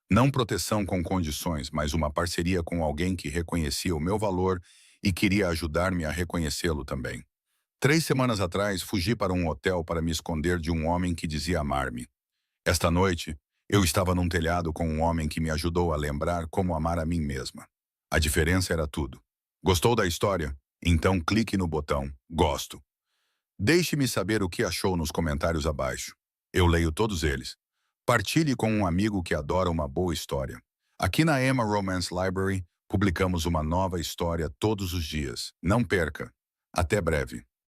Não proteção com condições, mas uma parceria com alguém que reconhecia o meu valor e queria ajudar-me a reconhecê-lo também. 3 semanas atrás, fugi para um hotel para me esconder de um homem que dizia amar-me. Esta noite, eu estava num telhado com um homem que me ajudou a lembrar como amar a mim mesma. A diferença era tudo. Gostou da história? Então clique no botão Gosto. Deixe-me saber o que achou nos comentários abaixo. Eu leio todos eles. Partilhe com um amigo que adora uma boa história. Aqui na Emma Romance Library, publicamos uma nova história todos os dias. Não perca! Até breve!